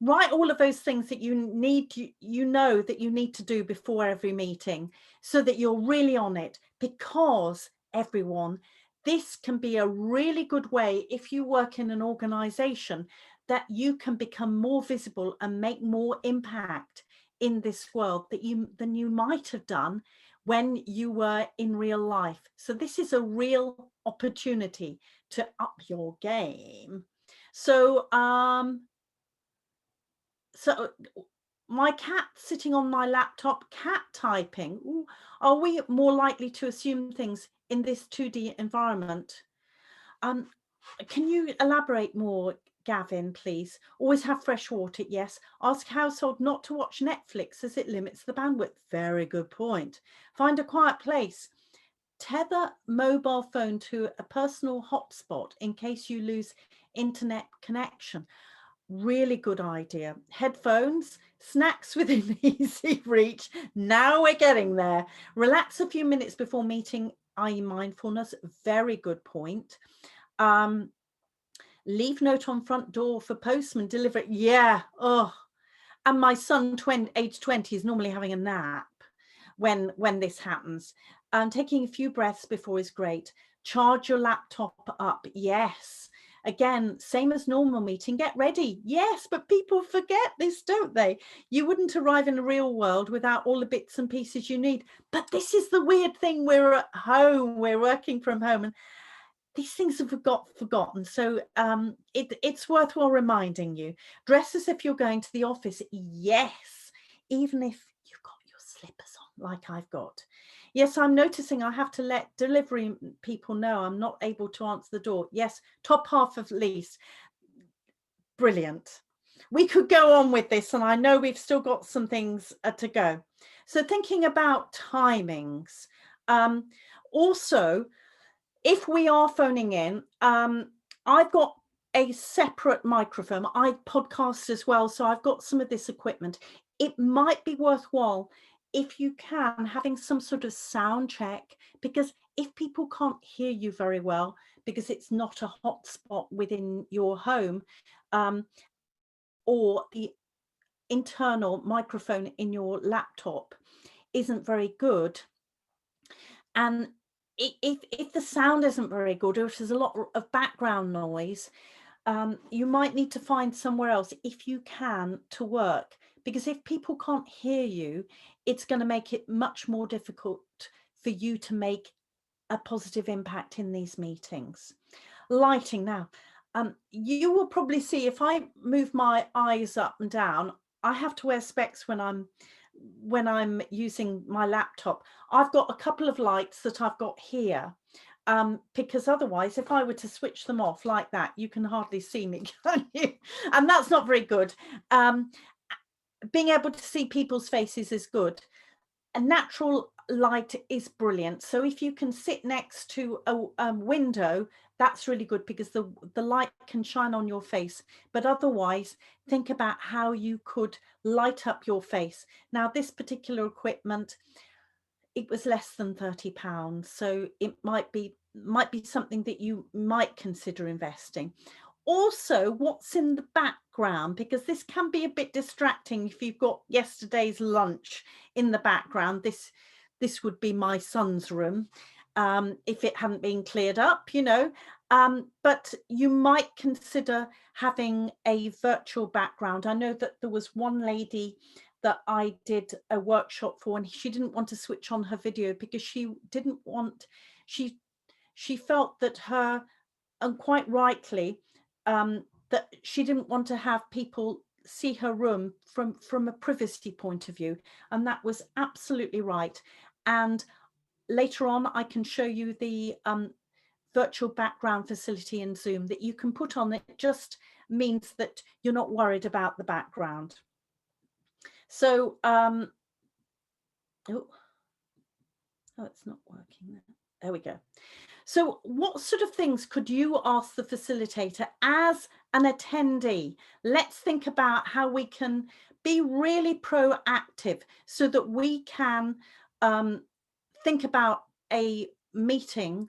write all of those things that you need, you know that you need to do before every meeting, so that you're really on it. Because everyone, this can be a really good way, if you work in an organization, that you can become more visible and make more impact in this world than you might have done when you were in real life. So this is a real opportunity to up your game. So so my cat sitting on my laptop, cat typing. Ooh, are we more likely to assume things in this 2D environment? Can you elaborate more, Gavin, please? Always have fresh water, yes. Ask household not to watch Netflix as it limits the bandwidth. Very good point. Find a quiet place. Tether mobile phone to a personal hotspot in case you lose internet connection. Really good idea. Headphones, snacks within easy reach. Now we're getting there. Relax a few minutes before meeting, i.e. mindfulness. Very good point. Leave note on front door for postman, deliver it. Yeah. Oh, and my son, age 20, is normally having a nap when this happens. Taking a few breaths before is great. Charge your laptop up. Yes. Again, same as normal meeting, get ready. Yes, but people forget this, don't they? You wouldn't arrive in the real world without all the bits and pieces you need. But this is the weird thing. We're at home, we're working from home, and these things are forgotten. So it's worthwhile reminding you. Dress as if you're going to the office. Yes, even if you've got your slippers on, like I've got. Yes, I'm noticing I have to let delivery people know I'm not able to answer the door. Yes, top half of lease. Brilliant. We could go on with this, and I know we've still got some things to go. So thinking about timings. Also, if we are phoning in, I've got a separate microphone. I podcast as well, so I've got some of this equipment. It might be worthwhile, if you can, having some sort of sound check, because if people can't hear you very well because it's not a hotspot within your home, or the internal microphone in your laptop, isn't very good, and if the sound isn't very good, or if there's a lot of background noise, you might need to find somewhere else, if you can, to work, because if people can't hear you, it's going to make it much more difficult for you to make a positive impact in these meetings. Lighting now. You will probably see, if I move my eyes up and down, I have to wear specs when I'm using my laptop. I've got a couple of lights that I've got here, because otherwise, if I were to switch them off like that, you can hardly see me, can you? And that's not very good. Being able to see people's faces is good. A natural light is brilliant. So if you can sit next to a window, that's really good, because the light can shine on your face. But otherwise, think about how you could light up your face. Now, this particular equipment, it was less than £30, so it might be something that you might consider investing. Also, what's in the background, because this can be a bit distracting if you've got yesterday's lunch in the background. This would be my son's room, if it hadn't been cleared up, you know. But you might consider having a virtual background. I know that there was one lady that I did a workshop for, and she didn't want to switch on her video because she didn't want, she felt that her, and quite rightly, that she didn't want to have people see her room from a privacy point of view, and that was absolutely right. And later on, I can show you the virtual background facility in Zoom that you can put on. It just means that you're not worried about the background. So, oh, it's not working there. There we go. So what sort of things could you ask the facilitator as an attendee? Let's think about how we can be really proactive so that we can think about a meeting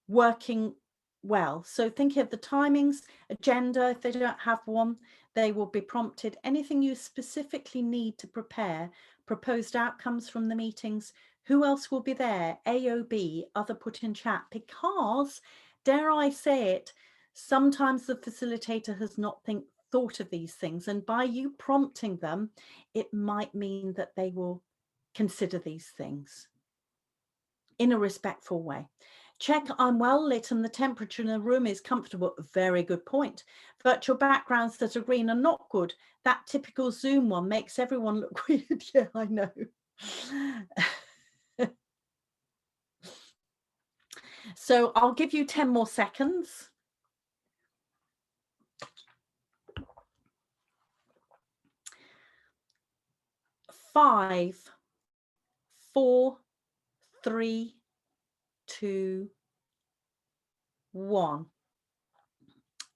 working well. So think of the timings, agenda. If they don't have one, they will be prompted. Anything you specifically need to prepare, proposed outcomes from the meetings, who else will be there, AOB, other put in chat, because, dare I say it, sometimes the facilitator has not thought of these things, and by you prompting them, it might mean that they will consider these things in a respectful way. Check I'm well lit and the temperature in the room is comfortable. Very good point. Virtual backgrounds that are green are not good. That typical Zoom one makes everyone look weird. Yeah, I know. So I'll give you 10 more seconds. 5, 4, 3, 2, 1.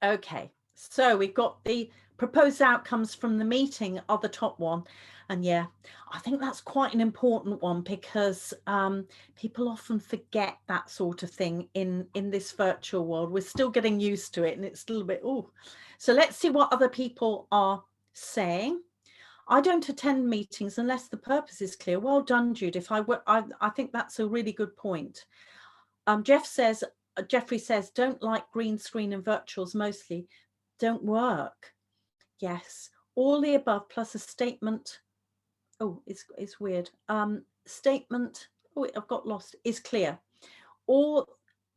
Okay, so we've got the proposed outcomes from the meeting are the top one. And yeah, I think that's quite an important one, because people often forget that sort of thing in this virtual world. We're still getting used to it, and it's a little bit, oh. So let's see what other people are saying. I don't attend meetings unless the purpose is clear. Well done, Judith. I think that's a really good point. Jeffrey says, don't like green screen and virtuals mostly. Don't work. Yes, all the above plus a statement. Oh, it's weird. Statement, oh, I've got lost, is clear. Or,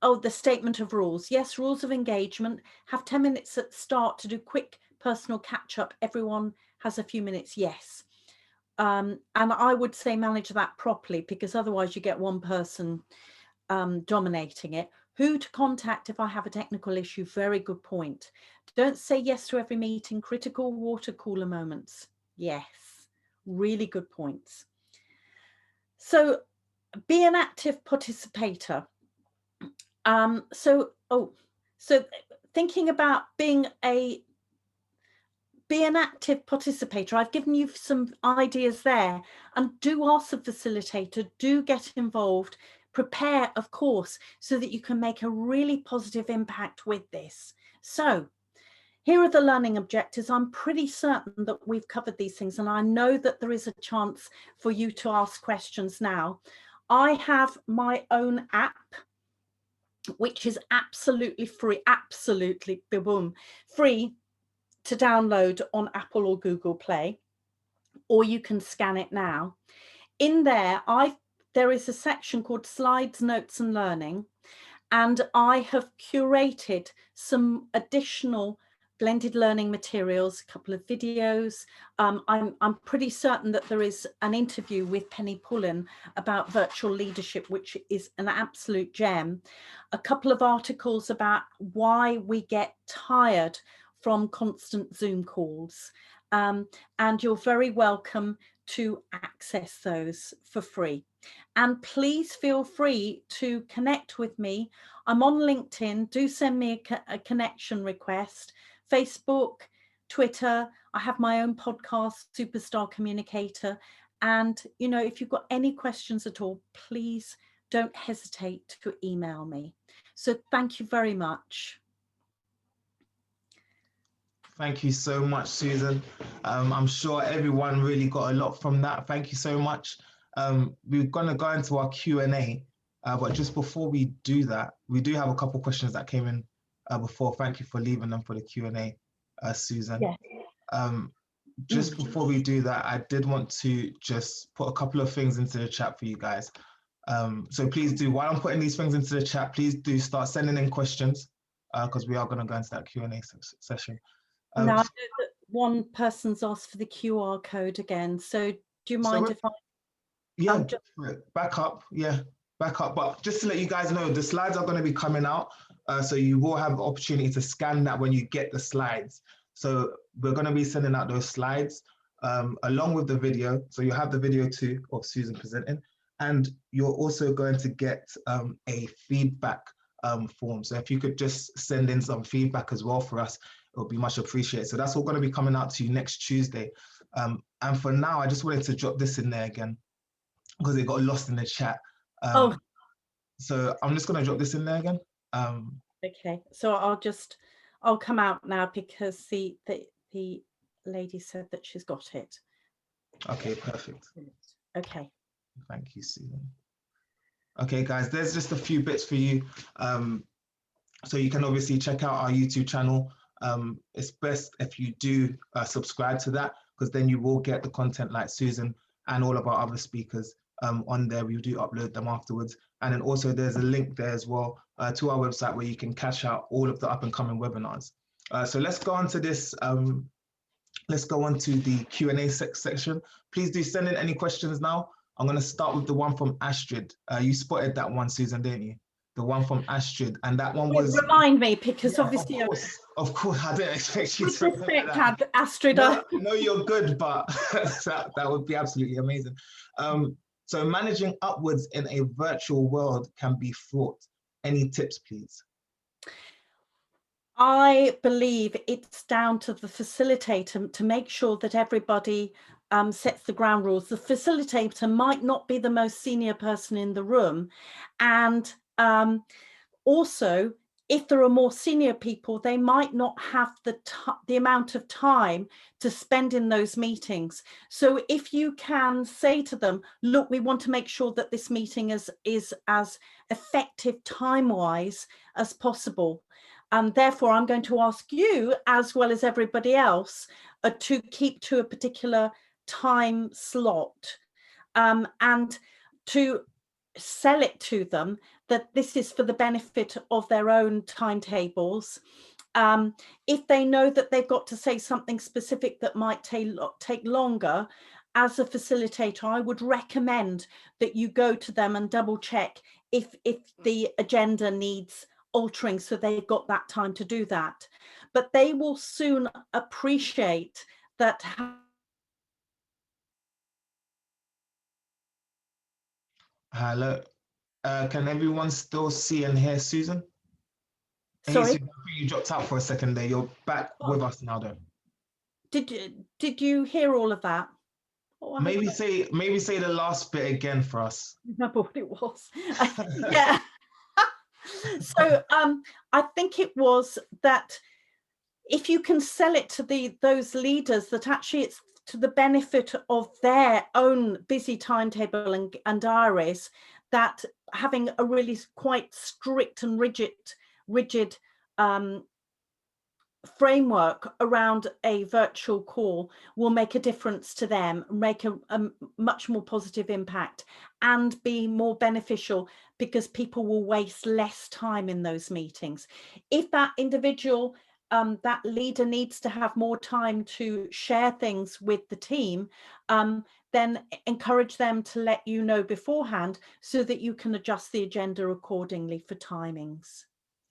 oh, the statement of rules. Yes, rules of engagement. Have 10 minutes at start to do quick personal catch up. Everyone has a few minutes. Yes. And I would say manage that properly, because otherwise you get one person dominating it. Who to contact if I have a technical issue? Very good point. Don't say yes to every meeting. Critical water cooler moments. Yes, really good points. So be an active participator. So thinking about being an active participator, I've given you some ideas there, and do ask the facilitator, do get involved, prepare, of course, so that you can make a really positive impact with this. So Here are the learning objectives. I'm pretty certain that we've covered these things, and I know that there is a chance for you to ask questions now. I have my own app, which is absolutely free, absolutely boom, free to download on Apple or Google Play, or you can scan it now. In there, there is a section called Slides, Notes and Learning, and I have curated some additional blended learning materials, a couple of videos. I'm pretty certain that there is an interview with Penny Pullen about virtual leadership, which is an absolute gem. A couple of articles about why we get tired from constant Zoom calls. And you're very welcome to access those for free. And please feel free to connect with me. I'm on LinkedIn. Do send me a connection request. Facebook, Twitter. I have my own podcast, Superstar Communicator. And, you know, if you've got any questions at all, please don't hesitate to email me. So thank you very much. Thank you so much, Susan. I'm sure everyone really got a lot from that. Thank you so much. We're going to go into our Q&A, but just before we do that, we do have a couple of questions that came in before. Thank you for leaving them for the Q&A, Susan. Yeah. Just before we do that, I did want to just put a couple of things into the chat for you guys. So please do, while I'm putting these things into the chat, please do start sending in questions because we are going to go into that Q&A session. Now, I know that one person's asked for the QR code again. So do you mind if I... Yeah, back up. Yeah, back up. But just to let you guys know, the slides are going to be coming out. So you will have the opportunity to scan that when you get the slides. So we're going to be sending out those slides along with the video. So you'll have the video too of Susan presenting. And you're also going to get a feedback form. So if you could just send in some feedback as well for us, it would be much appreciated. So that's all going to be coming out to you next Tuesday. And for now, I just wanted to drop this in there again because it got lost in the chat. So I'm just going to drop this in there again. Okay, so I'll come out now because the lady said that she's got it. Okay, perfect. Okay. Thank you, Susan. Okay, guys, there's just a few bits for you. So you can obviously check out our YouTube channel. It's best if you do subscribe to that because then you will get the content like Susan and all of our other speakers on there. We do upload them afterwards. And then also there's a link there as well to our website where you can catch out all of the up and coming webinars. So let's go on to this. Let's go on to the Q&A section. Please do send in any questions now. I'm going to start with the one from Astrid. You spotted that one, Susan, didn't you? The one from Astrid, and that one was... Remind me, because obviously... Of course, I didn't expect you to... With respect, Astrid. No, no, you're good, but that would be absolutely amazing. So managing upwards in a virtual world can be fraught. Any tips, please? I believe it's down to the facilitator to make sure that everybody sets the ground rules. The facilitator might not be the most senior person in the room. And also, if there are more senior people, they might not have the amount of time to spend in those meetings. So if you can say to them, look, we want to make sure that this meeting is as effective time-wise as possible. And therefore, I'm going to ask you, as well as everybody else, to keep to a particular time slot and to sell it to them that this is for the benefit of their own timetables. If they know that they've got to say something specific that might take longer, as a facilitator, I would recommend that you go to them and double check if the agenda needs altering so they've got that time to do that. But they will soon appreciate that. Hello. Can everyone still see and hear Susan? Sorry? Hey, Susan, I think you dropped out for a second there. You're back with us now, though. Did you hear all of that? Oh, maybe say the last bit again for us. I remember what it was. Yeah. So I think it was that if you can sell it to those leaders that actually it's to the benefit of their own busy timetable and diaries, that having a really quite strict and rigid framework around a virtual call will make a difference to them, make a much more positive impact, and be more beneficial, because people will waste less time in those meetings. If that individual, that leader, needs to have more time to share things with the team, then encourage them to let you know beforehand, so that you can adjust the agenda accordingly for timings.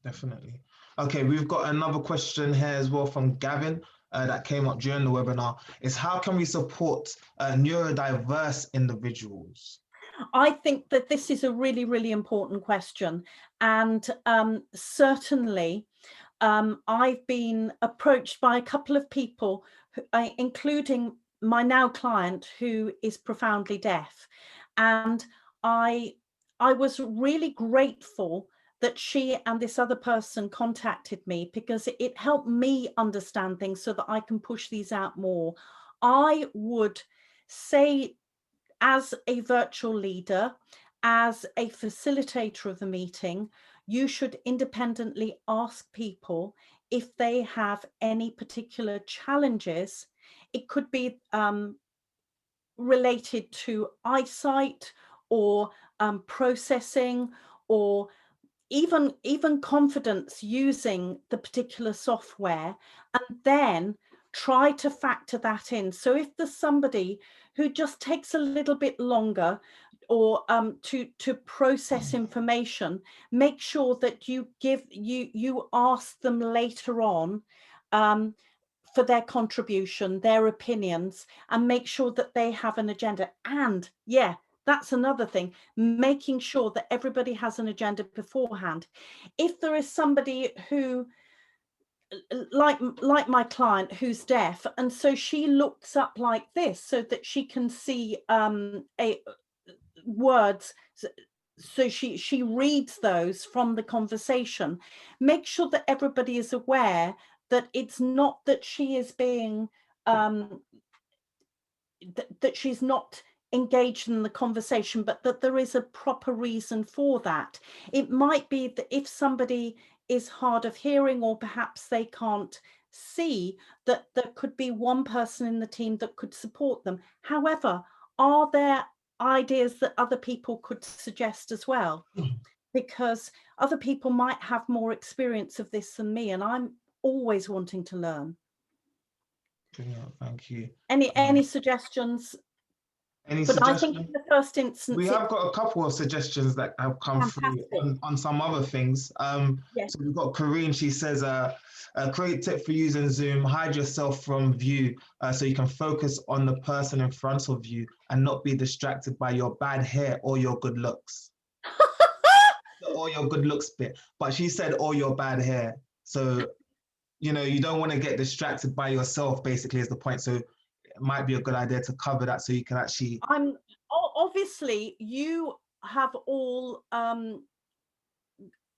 Definitely. Okay, we've got another question here as well from Gavin that came up during the webinar. Is how can we support neurodiverse individuals? I think that this is a really, really important question. And certainly, I've been approached by a couple of people, including my now client, who is profoundly deaf. And I was really grateful that she and this other person contacted me, because it helped me understand things so that I can push these out more. I would say, as a virtual leader, as a facilitator of the meeting, you should independently ask people if they have any particular challenges. It could be related to eyesight, or processing, or even confidence using the particular software, and then try to factor that in. So if there's somebody who just takes a little bit longer, or to process information, make sure that you ask them later on for their contribution, their opinions, and make sure that they have an agenda. And yeah, that's another thing, making sure that everybody has an agenda beforehand. If there is somebody who, like my client, who's deaf, and so she looks up like this so that she can see words, so she reads those from the conversation, make sure that everybody is aware that it's not that she is being that she's not engaged in the conversation, but that there is a proper reason for that. It might be that if somebody is hard of hearing, or perhaps they can't see, that there could be one person in the team that could support them. However, are there ideas that other people could suggest as well? Because other people might have more experience of this than me, and I'm always wanting to learn. Thank you. Any suggestions? Any But suggestions? I think in the first instance, we have got a couple of suggestions that have come fantastic. through on some other things. Yes. So we've got Kareen. She says, a great tip for using Zoom: hide yourself from view so you can focus on the person in front of you and not be distracted by your bad hair or your good looks. Or your good looks bit. But she said, or your bad hair. So, you know, you don't want to get distracted by yourself, basically, is the point. So it might be a good idea to cover that so you can actually... Obviously, you have all,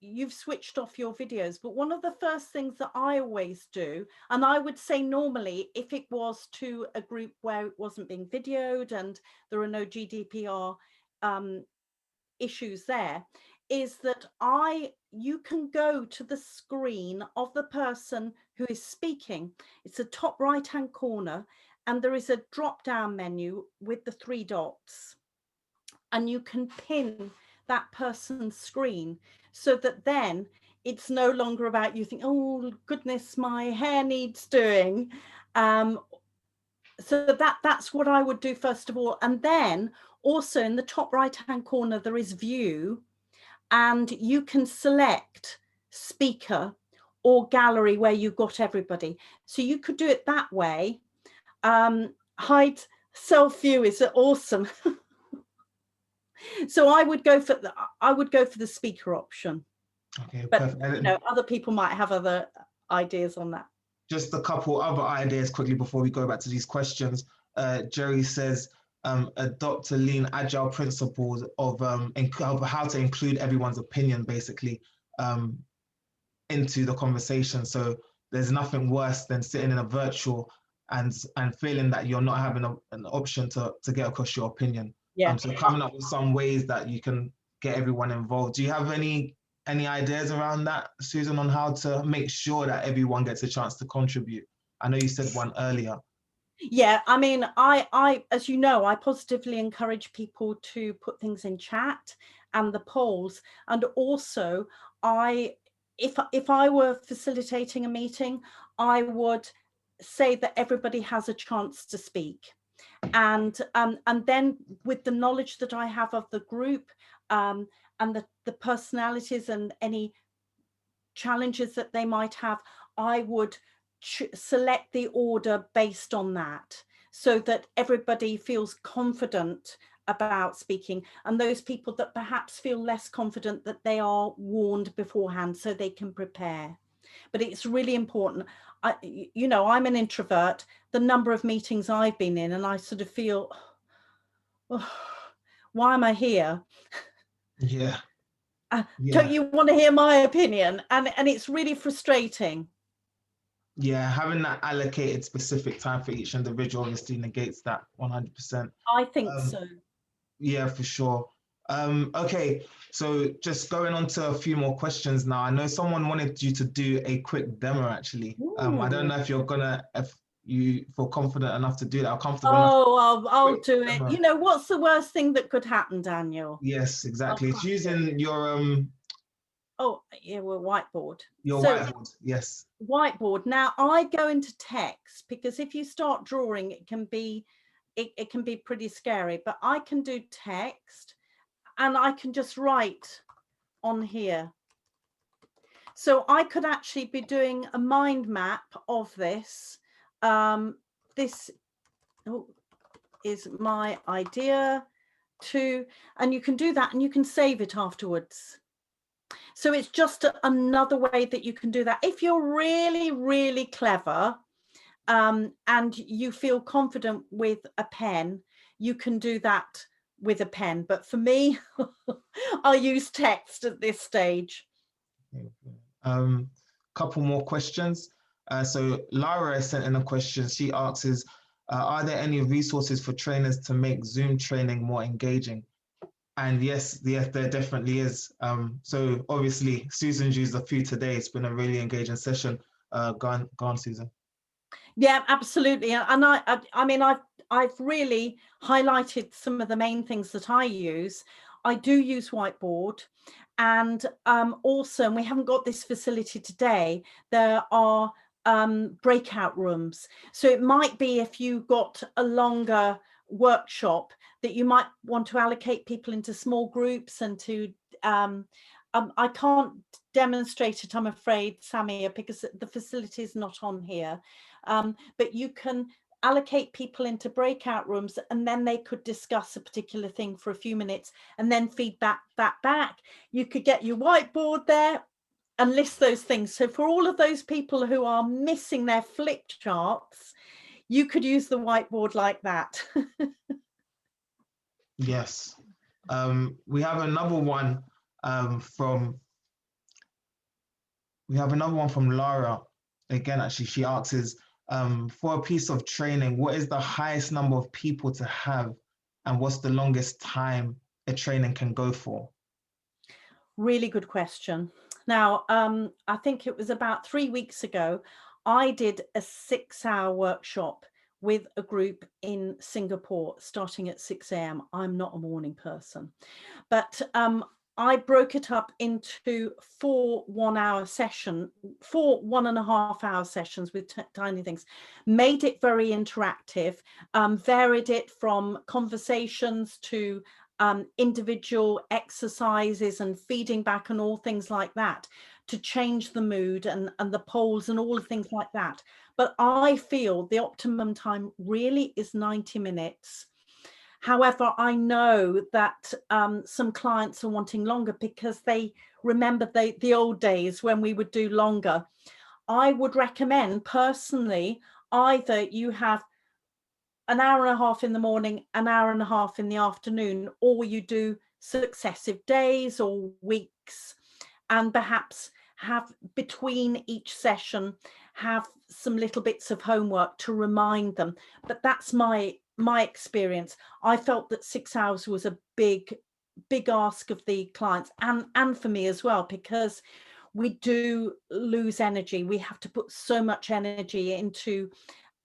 you've switched off your videos, but one of the first things that I always do, and I would say normally if it was to a group where it wasn't being videoed and there are no GDPR issues there, is that you can go to the screen of the person who is speaking. It's the top right hand corner, and there is a drop down menu with the 3 dots, and you can pin that person's screen, so that then it's no longer about you think, oh goodness, my hair needs doing. So that's what I would do first of all. And then also in the top right hand corner there is view, and you can select speaker or gallery where you've got everybody. So you could do it that way. Hide self view is awesome. So I would go for the speaker option. Okay, but perfect. you know, other people might have other ideas on that. Just a couple other ideas quickly before we go back to these questions. Jerry says, adopt a lean agile principles of how to include everyone's opinion basically into the conversation. So there's nothing worse than sitting in a virtual and feeling that you're not having an option to get across your opinion. Yeah. So coming up with some ways that you can get everyone involved. Do you have any ideas around that, Susan, on how to make sure that everyone gets a chance to contribute? I know you said one earlier. Yeah, I mean, I, as you know, I positively encourage people to put things in chat and the polls. And also, if I were facilitating a meeting, I would say that everybody has a chance to speak. And then with the knowledge that I have of the group, and the personalities and any challenges that they might have, I would select the order based on that, so that everybody feels confident about speaking, and those people that perhaps feel less confident, that they are warned beforehand so they can prepare. But it's really important. You know, I'm an introvert. The number of meetings I've been in, and I sort of feel, oh, why am I here? Yeah. Don't you want to hear my opinion? And it's really frustrating. Yeah, having that allocated specific time for each individual obviously negates that 100%. I think so. Yeah, for sure. Okay, so just going on to a few more questions now. I know someone wanted you to do a quick demo actually. I don't know if you feel confident enough to do that or comfortable enough. Oh, I'll do it. You know, what's the worst thing that could happen, Daniel? Yes, exactly. It's using your oh yeah, well, whiteboard. Your whiteboard, yes. Whiteboard. Now I go into text, because if you start drawing, it can be pretty scary, but I can do text and I can just write on here. So I could actually be doing a mind map of this. This is my idea to, and you can do that and you can save it afterwards. So it's just another way that you can do that. If you're really, really clever, and you feel confident with a pen, you can do that with a pen. But for me, I use text at this stage. Couple more questions. So Lara sent in a question. She asks, are there any resources for trainers to make Zoom training more engaging? And yes, there definitely is. So obviously, Susan's used a few today. It's been a really engaging session. Go on, Susan. Yeah, absolutely. And I mean, I've really highlighted some of the main things that I use. I do use whiteboard, and also, and we haven't got this facility today, there are breakout rooms. So it might be, if you got a longer workshop, that you might want to allocate people into small groups and to I can't demonstrate it, I'm afraid, Samia, because the facility is not on here. But you can allocate people into breakout rooms, and then they could discuss a particular thing for a few minutes and then feedback that back. You could get your whiteboard there and list those things. So for all of those people who are missing their flip charts, you could use the whiteboard like that. Yes. We have another one from Lara. Again, actually, she asks, for a piece of training, what is the highest number of people to have, and what's the longest time a training can go for? Really good question. Now, I think it was about 3 weeks ago, I did a 6-hour workshop with a group in Singapore starting at 6 a.m. I'm not a morning person, but I broke it up into 4 1-hour sessions, 4 1.5-hour sessions with tiny things, made it very interactive, varied it from conversations to individual exercises and feeding back and all things like that, to change the mood and the polls and all the things like that. But I feel the optimum time really is 90 minutes. However, I know that some clients are wanting longer because they remember the old days when we would do longer. I would recommend personally, either you have an hour and a half in the morning, an hour and a half in the afternoon, or you do successive days or weeks, and perhaps have between each session, have some little bits of homework to remind them. But that's my experience. I felt that 6 hours was a big ask of the clients and for me as well, because we do lose energy. We have to put so much energy into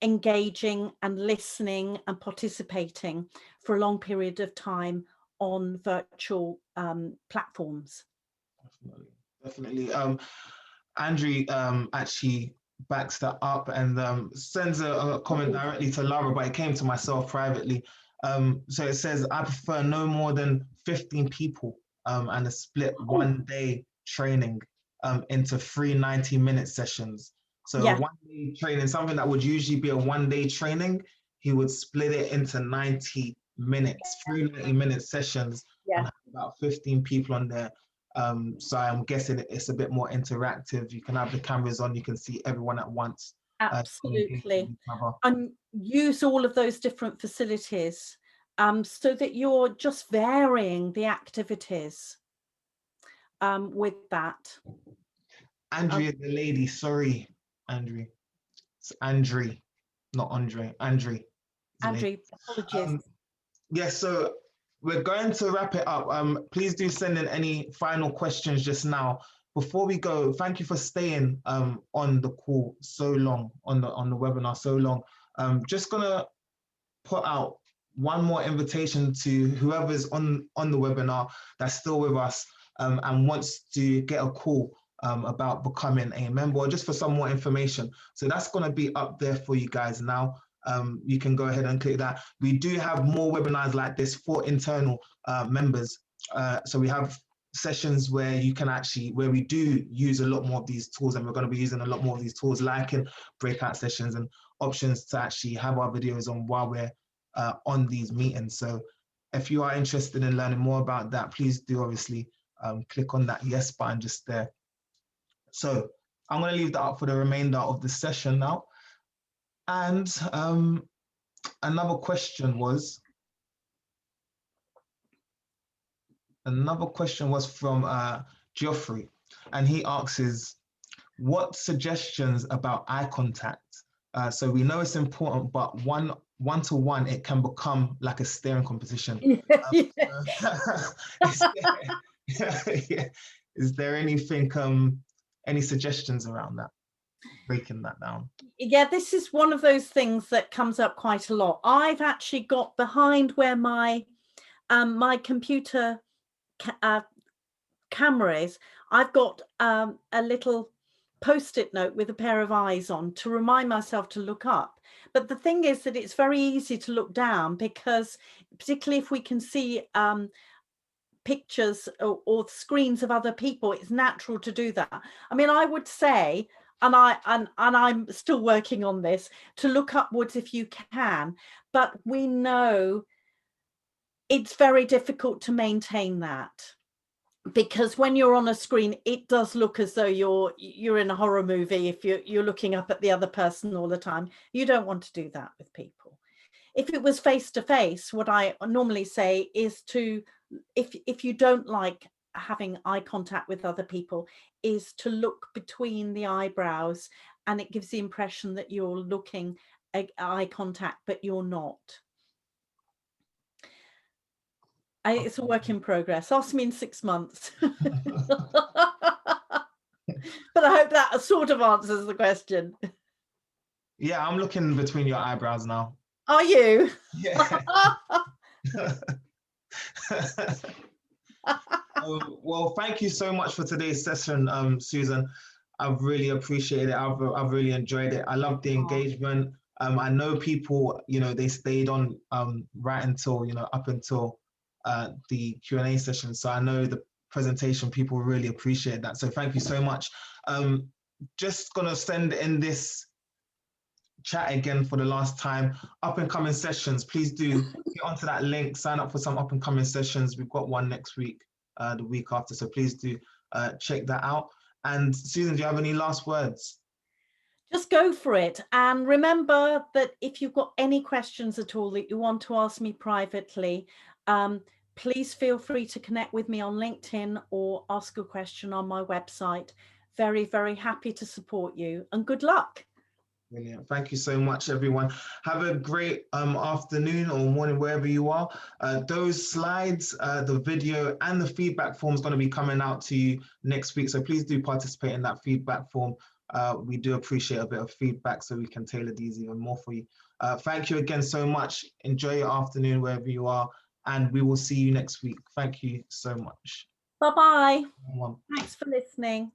engaging and listening and participating for a long period of time on virtual platforms. Definitely. Andrew actually backs that up and sends a comment directly to Lara, but it came to myself privately. So it says, I prefer no more than 15 people and a split 1 day training into 3 90-minute sessions. So Yeah. 1 day training, something that would usually be a 1 day training, he would split it into 90 minutes, 3 90-minute sessions, and have about 15 people on there. So I'm guessing it's a bit more interactive. You can have the cameras on, you can see everyone at once. Absolutely. And use all of those different facilities so that you're just varying the activities with that. Andrea, the lady, sorry, Andrew. It's Andre, not Andre. Andre. Apologies. Yeah, so we're going to wrap it up. Please do send in any final questions just now. Before we go, thank you for staying on the call so long, on the webinar so long. Just gonna put out one more invitation to whoever's on the webinar that's still with us and wants to get a call about becoming a member, or just for some more information. So that's going to be up there for you guys now. You can go ahead and click that. We do have more webinars like this for internal members. So we have sessions where you can actually, where we do use a lot more of these tools, and we're going to be using a lot more of these tools, like in breakout sessions and options to actually have our videos on while we're on these meetings. So if you are interested in learning more about that, please do obviously click on that yes button just there. So I'm going to leave that up for the remainder of the session now. And another question was from Geoffrey, and he asks, what suggestions about eye contact? So we know it's important, but one-to-one, it can become like a staring competition. Is there anything, any suggestions around that, breaking that down? Yeah, this is one of those things that comes up quite a lot. I've actually got behind where my my computer camera is, I've got a little post-it note with a pair of eyes on to remind myself to look up. But the thing is that it's very easy to look down, because particularly if we can see pictures or screens of other people, it's natural to do that. I mean, I would say, and I'm still working on this, to look upwards if you can, but we know it's very difficult to maintain that, because when you're on a screen, it does look as though you're in a horror movie if you're looking up at the other person all the time. You don't want to do that with people. If it was face to face, what I normally say is to, if you don't like having eye contact with other people, is to look between the eyebrows, and it gives the impression that you're looking at eye contact, but you're not. It's a work in progress. Ask me in 6 months. But I hope that sort of answers the question. Yeah, I'm looking between your eyebrows now. Are you? Yeah. Well, thank you so much for today's session, Susan. I've really appreciated it. I've really enjoyed it. I love the engagement. I know people, they stayed on right until, up until the Q&A session. So I know the presentation, people really appreciate that. So thank you so much. Just gonna send in this chat again for the last time. Up and coming sessions, please do get onto that link, sign up for some up and coming sessions. We've got one next week, the week after. So please do check that out. And Susan, do you have any last words? Just go for it. And remember that if you've got any questions at all that you want to ask me privately, please feel free to connect with me on LinkedIn or ask a question on my website. very, very happy to support you, and good luck. Brilliant. Thank you so much, everyone. Have a great afternoon or morning, wherever you are. Those slides, the video and the feedback form is going to be coming out to you next week. So please do participate in that feedback form. We do appreciate a bit of feedback so we can tailor these even more for you. Thank you again so much. Enjoy your afternoon wherever you are, and we will see you next week. Thank you so much. Bye-bye. Thanks for listening.